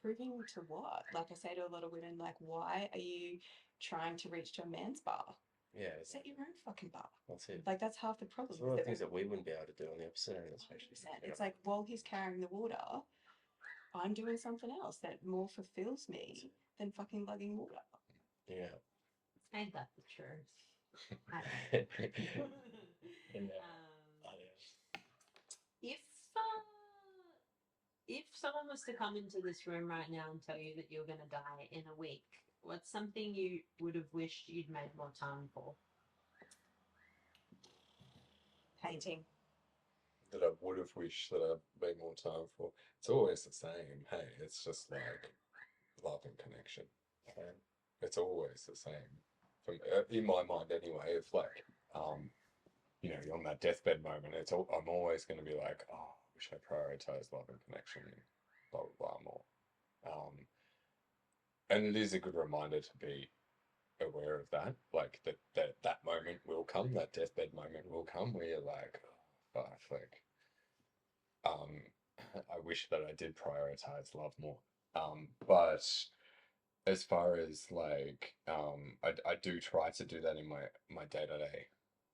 proving to what? Like I say to a lot of women, like, why are you trying to reach to a man's bar? Yeah. Set your own fucking bar. That's it. Like, that's half the problem. There's a lot of things that we wouldn't be able to do on the opposite end, especially. 100%. It's like, while he's carrying the water, I'm doing something else that more fulfills me than fucking lugging water. Yeah. Ain't that the truth? If if someone was to come into this room right now and tell you that you're going to die in a week, what's something you would have wished you'd made more time for? Painting. That I would have wished that I'd made more time for. It's always the same. Hey, it's just like love and connection. Yeah. It's always the same. From in my mind, anyway. If like, you know, you're on that deathbed moment, I'm always going to be like, oh, I wish I prioritized love and connection, blah blah blah more. And it is a good reminder to be aware of that. Like that moment will come. That deathbed moment will come where you're like, oh, fuck, like, I wish that I did prioritize love more. But as far as like, I do try to do that in my day-to-day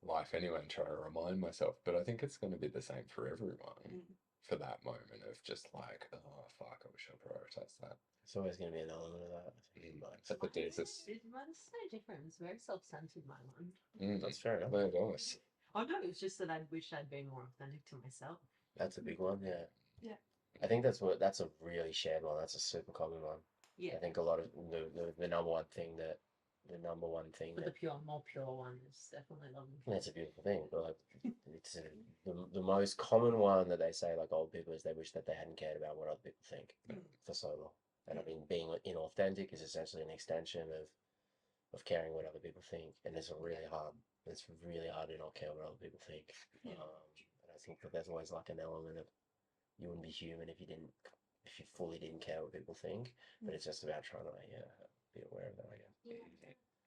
life anyway, and try to remind myself. But I think it's going to be the same for everyone. For that moment of just like, oh fuck, I wish I prioritized that. It's always going to be an element of that. But It's so different. It's very self-centered, my one. That's fair enough. There it is. Oh no, it's just that I wish I'd been more authentic to myself. That's a big one, yeah. Yeah. I think that's a really shared one. That's a super common one. Yeah. I think a lot of the number one thing But the more pure one is definitely loving. That's a beautiful thing. But like, it's the most common one that they say, like old people, is they wish that they hadn't cared about what other people think for so long. And I mean, being inauthentic is essentially an extension of caring what other people think, and it's really hard to not care what other people think. And I think that there's always like an element of, you wouldn't be human if you fully didn't care what people think. But it's just about trying to be aware of that, I guess.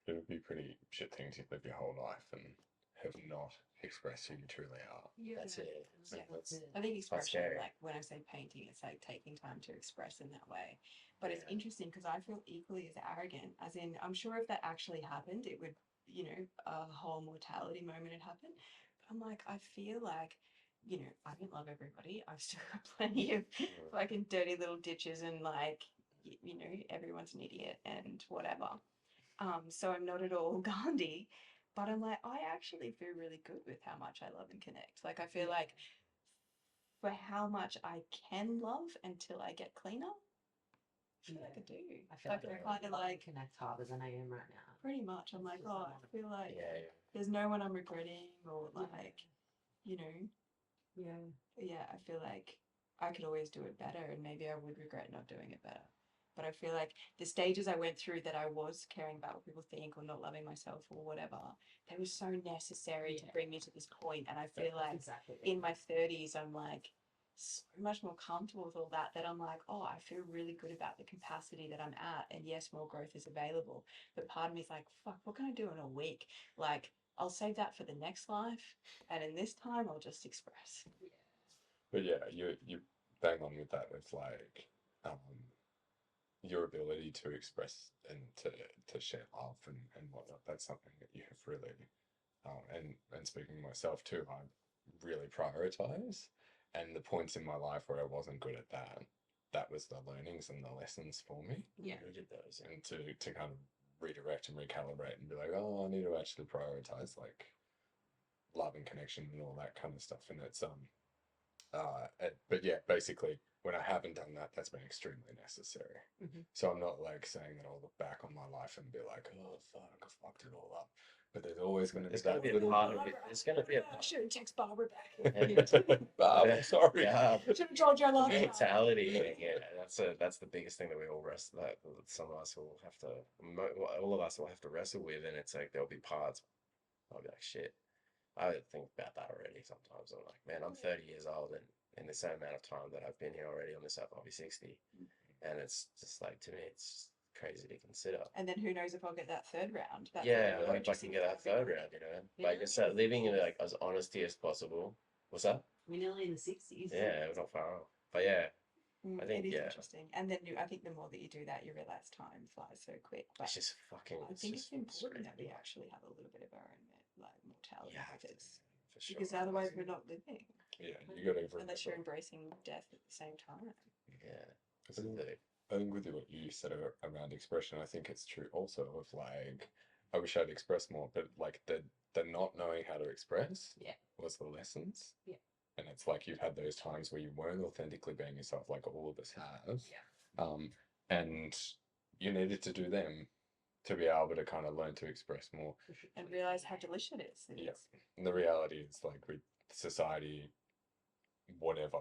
It would be pretty shit thing to live your whole life and have not expressed who you truly are. That's it. I think expression, scary. like when I say painting, it's like taking time to express in that way. But it's interesting because I feel equally as arrogant, as in, I'm sure if that actually happened, it would, you know, a whole mortality moment had happened. But I'm like, I feel like, you know, I don't love everybody. I've still got plenty of fucking dirty little ditches and like, you know, everyone's an idiot and whatever. So I'm not at all Gandhi, but I'm like, I actually feel really good with how much I love and connect. Like, I feel like for how much I can love until I get cleaner, I feel like I do. I feel Like like I I kind of like connect harder than I am right now. pretty much. I'm like, oh, I feel like Yeah, there's no one I'm regretting or Yeah. like, you know, Yeah. yeah, I feel like I could always do it better and maybe I would regret not doing it better. But I feel like the stages I went through that I was caring about what people think or not loving myself or whatever, they were so necessary to Yeah. bring me to this point. And I feel like exactly in my 30s, I'm like so much more comfortable with all that that I'm like, oh, I feel really good about the capacity that I'm at. And yes, more growth is available. But part of me is like, fuck, what can I do in a week? Like, I'll save that for the next life. And in this time, I'll just express. But yeah, you bang on with that with like your ability to express and to share love and whatnot. That's something that you have really and speaking myself too, I really prioritize. And the points in my life where I wasn't good at that, that was the learnings and the lessons for me. Yeah. We did those. And to kind of redirect and recalibrate and be like, oh, I need to actually prioritize like love and connection and all that kind of stuff. And it's but yeah, basically, when I haven't done that, that's been extremely necessary. Mhm. So I'm not like saying that I'll look back on my life and be like, oh fuck, I fucked it all up. But there's always going to be There's gotta that be a little part of it. There's gonna be a I should have texted Barbara back. Bob, I'm sorry. Yeah. Should have told you I The love you. mentality thing, yeah, that's the biggest thing that we all wrestle that some of us will have to all of us will have to wrestle with, and it's like there'll be parts I'll be like shit. I think about that already sometimes. I'm like, man, I'm 30 years old, and in the same amount of time that I've been here already on this app, I'll be 60, and it's just like to me, it's just crazy to consider. And then who knows if I'll get that third round. That's Yeah, really I hope I can get that third round, you know, like just living in like as honesty as possible. What's that? We're nearly in the 60s. Yeah, we're not far off, but yeah. I think, it is yeah. interesting. And then I think the more that you do that, you realize time flies so quick. But It's just fucking. I think it's just important that we crazy. actually have a little bit of our own like mortality You have with to, it. for sure. Because otherwise we're not living. Yeah, you got to Unless you're embracing death at the same time. Yeah. I think with what you said around expression, I think it's true also of like, I wish I'd expressed more, but like the not knowing how to express Yeah. was the lessons. Yeah. And it's like you've had those times where you weren't authentically being yourself, like all of us have. Yeah. And you needed to do them to be able to kind of learn to express more. And realize how delicious it is. Yeah. And the reality is like with society, whatever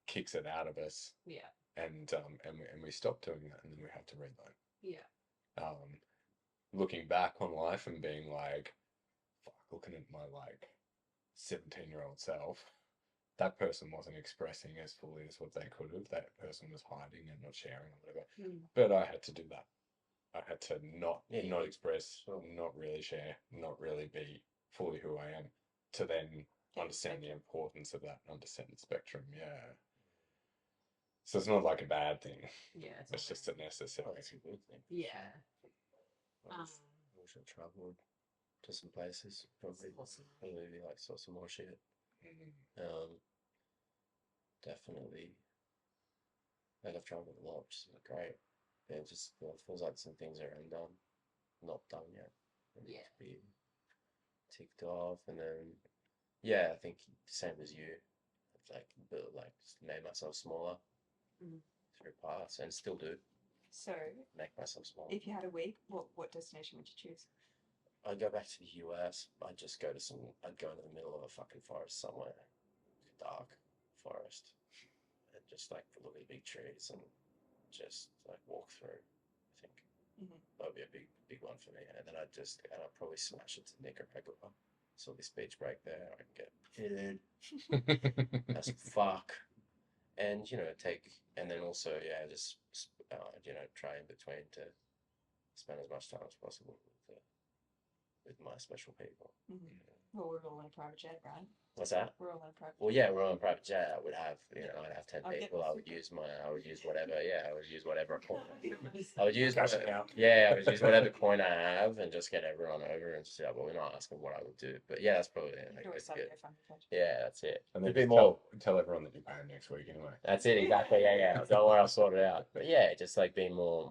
kicks it out of us. Yeah. And we stopped doing that, and then we had to relearn. Yeah. Looking back on life and being like, fuck, looking at my like 17-year-old self, that person wasn't expressing as fully as what they could have. That person was hiding and not sharing or whatever. But I had to do that. I had to not express, not really share, not really be fully who I am, to then understand the importance of that and understand the spectrum. Yeah. So it's not like a bad thing. Yeah. It's just a necessary. That's a good thing. Yeah. Also traveled to some places, probably like saw some more shit. Definitely. Like I've traveled a lot, which is great. It just feels like some things are undone, not done yet. And Yeah. to be ticked off, and then yeah, I think same as you. Like made myself smaller through paths, and still do So make myself smaller. if you had a week, what destination would you choose? I'd go back to the US. I'd go into the middle of a fucking forest somewhere, dark forest, and just like look at big trees and just like walk through. I think that would be a big one for me. And then I'd probably smash it to Nicaragua. So this beach break there, I can get pitted as fuck, and and then also just try in between to spend as much time as possible with my special people. Well, we're all in a private jet, right? What's that? We're all in a private Well, yeah, we're on a private jet. I would have, I'd have 10 I'll get people. this. I would use whatever. Yeah, I would use whatever coin. I I would use Cash it out. Yeah, I would use whatever coin I have and just get everyone over and just well, we're not asking what I would do, but yeah, that's probably it. You Like, can always that's good. have fun with it. Yeah, that's it. And It'd then be just more. tell everyone that you're paying next week anyway. That's it exactly. Yeah. Don't worry, I'll sort it out. But yeah, just like being more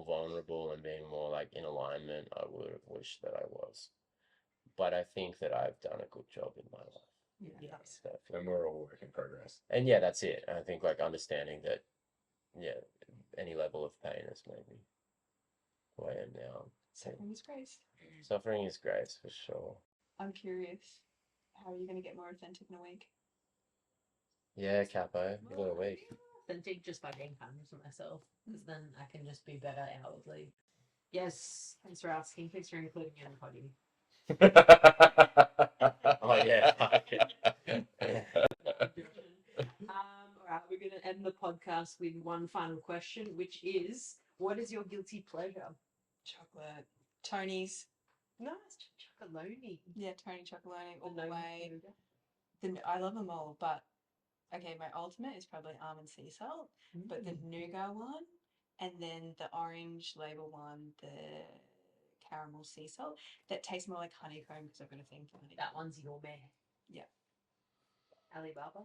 vulnerable and being more like in alignment. I would have wished that I was, but I think that I've done a good job in my life. Yeah. And we're all work in progress. And yeah, that's it. I think like understanding that, yeah, any level of pain is maybe who I am now. Suffering is grace. Suffering is grace for sure. I'm curious. How are you going to get more authentic in a week? Yeah, Capo, you got a week. Authentic just by being kind to myself, because then I can just be better outwardly. Yes, thanks for asking. Thanks for including me in the poddy. Oh yeah. All right, we're going to end the podcast with one final question, which is, what is your guilty pleasure? Chocolate. Tony's. Nice chocolonely. Yeah, Tony Chocolonely all The the no way. sugar. I love them all, but okay, my ultimate is probably almond sea salt, but the nougat one, and then the orange label one, the caramel sea salt, that tastes more like honeycomb because I've got a thing for honeycomb. That one's your man. Yeah. Alibaba.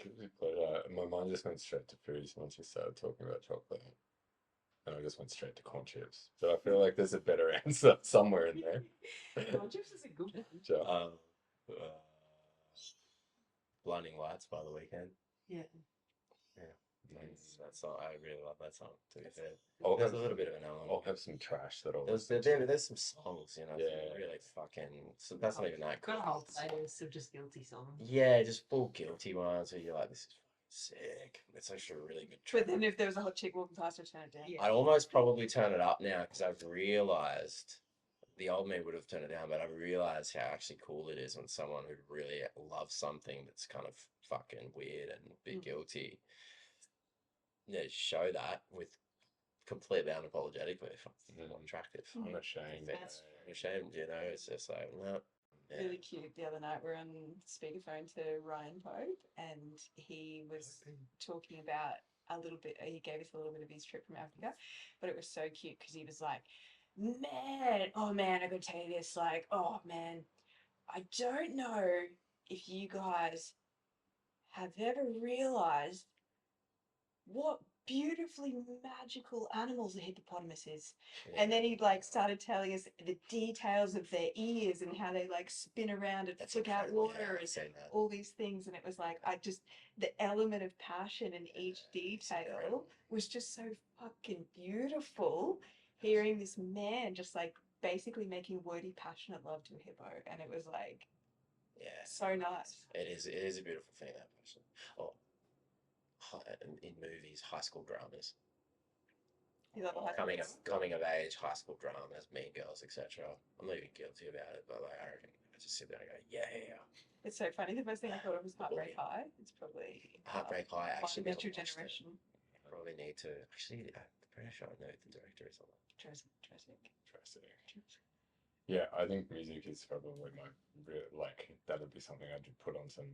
Guilty pleasure. My mind just went straight to foods once you started talking about chocolate. And I just went straight to corn chips. But I feel like there's a better answer somewhere in there. Corn chips is a good one. Sure. Blinding Lights by The Weekend. Yeah. That song, I really love that song. To be fair, I'll there's have, a little bit of an element. I'll have some trash that I'll There's listen to. there's some songs, you know, Yeah. really fucking. So that's not even that I've got good. a whole playlist of just guilty songs. Yeah, just full guilty ones where you're like, this is fucking sick. It's actually a really good track. But then if there was a hot chick walking past, I'd turn it down. Yeah. I'd almost probably turn it up now because I've realised the old me would have turned it down, but I've realised how actually cool it is when someone who really loves something that's kind of fucking weird and a bit guilty, yeah, show that with completely unapologetically. Attractive. I'm ashamed. That's- I'm ashamed, you know, it's just like, no. Yeah. Really cute. The other night we're on speakerphone to Ryan Pope, and he was talking about a little bit. He gave us a little bit of his trip from Africa, but it was so cute because he was like, "Man, oh man, I gotta tell you this. Like, oh man, I don't know if you guys have ever realized what beautifully magical animals a hippopotamus is." And then he like started telling us the details of their ears and how they like spin around and That's flick out incredible, yeah, water I've and seen that. all these things. And it was like, the element of passion in each detail incredible. was just so fucking beautiful. Hearing this man just like basically making wordy, passionate love to a hippo. And it was like, Yeah, so nice. it is a beautiful thing, that person. Oh, in movies, high school dramas. You love a high Coming school of coming of age, high school dramas, Mean Girls, etc. I'm not even guilty about it, but like I reckon I just sit there and go, yeah. It's so funny. The first thing I thought of was The Heartbreak bully. High. It's probably Heartbreak High. My Actually, Metro never watched it. Generation. Probably need to. Actually, I'm pretty sure I know who the director is on that. Jurassic. Interesting. Yeah, I think music is probably my like that'd be something I'd put on some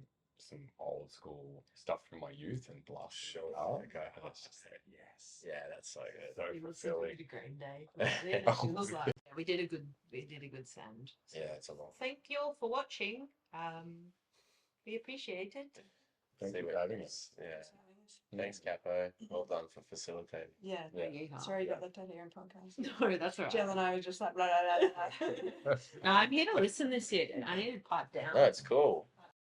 old school stuff from my youth and blast Sure. it out. Okay. Oh, it's just like, yes. Yeah, that's so good. So We listened fulfilling. to Green Day. It was like, yeah, we did a good sound. So Yeah, it's a lot. thank you all for watching. We appreciate it. Thank See you what- for having us. Yeah. Thanks, Capo. Well done for facilitating. Yeah. Yeah. You can't. Sorry you got left out here in podcast. No, that's all right. Jill and I were just like, blah, blah, blah, blah. No, I'm here to listen this year. I need to pipe down. No, it's cool.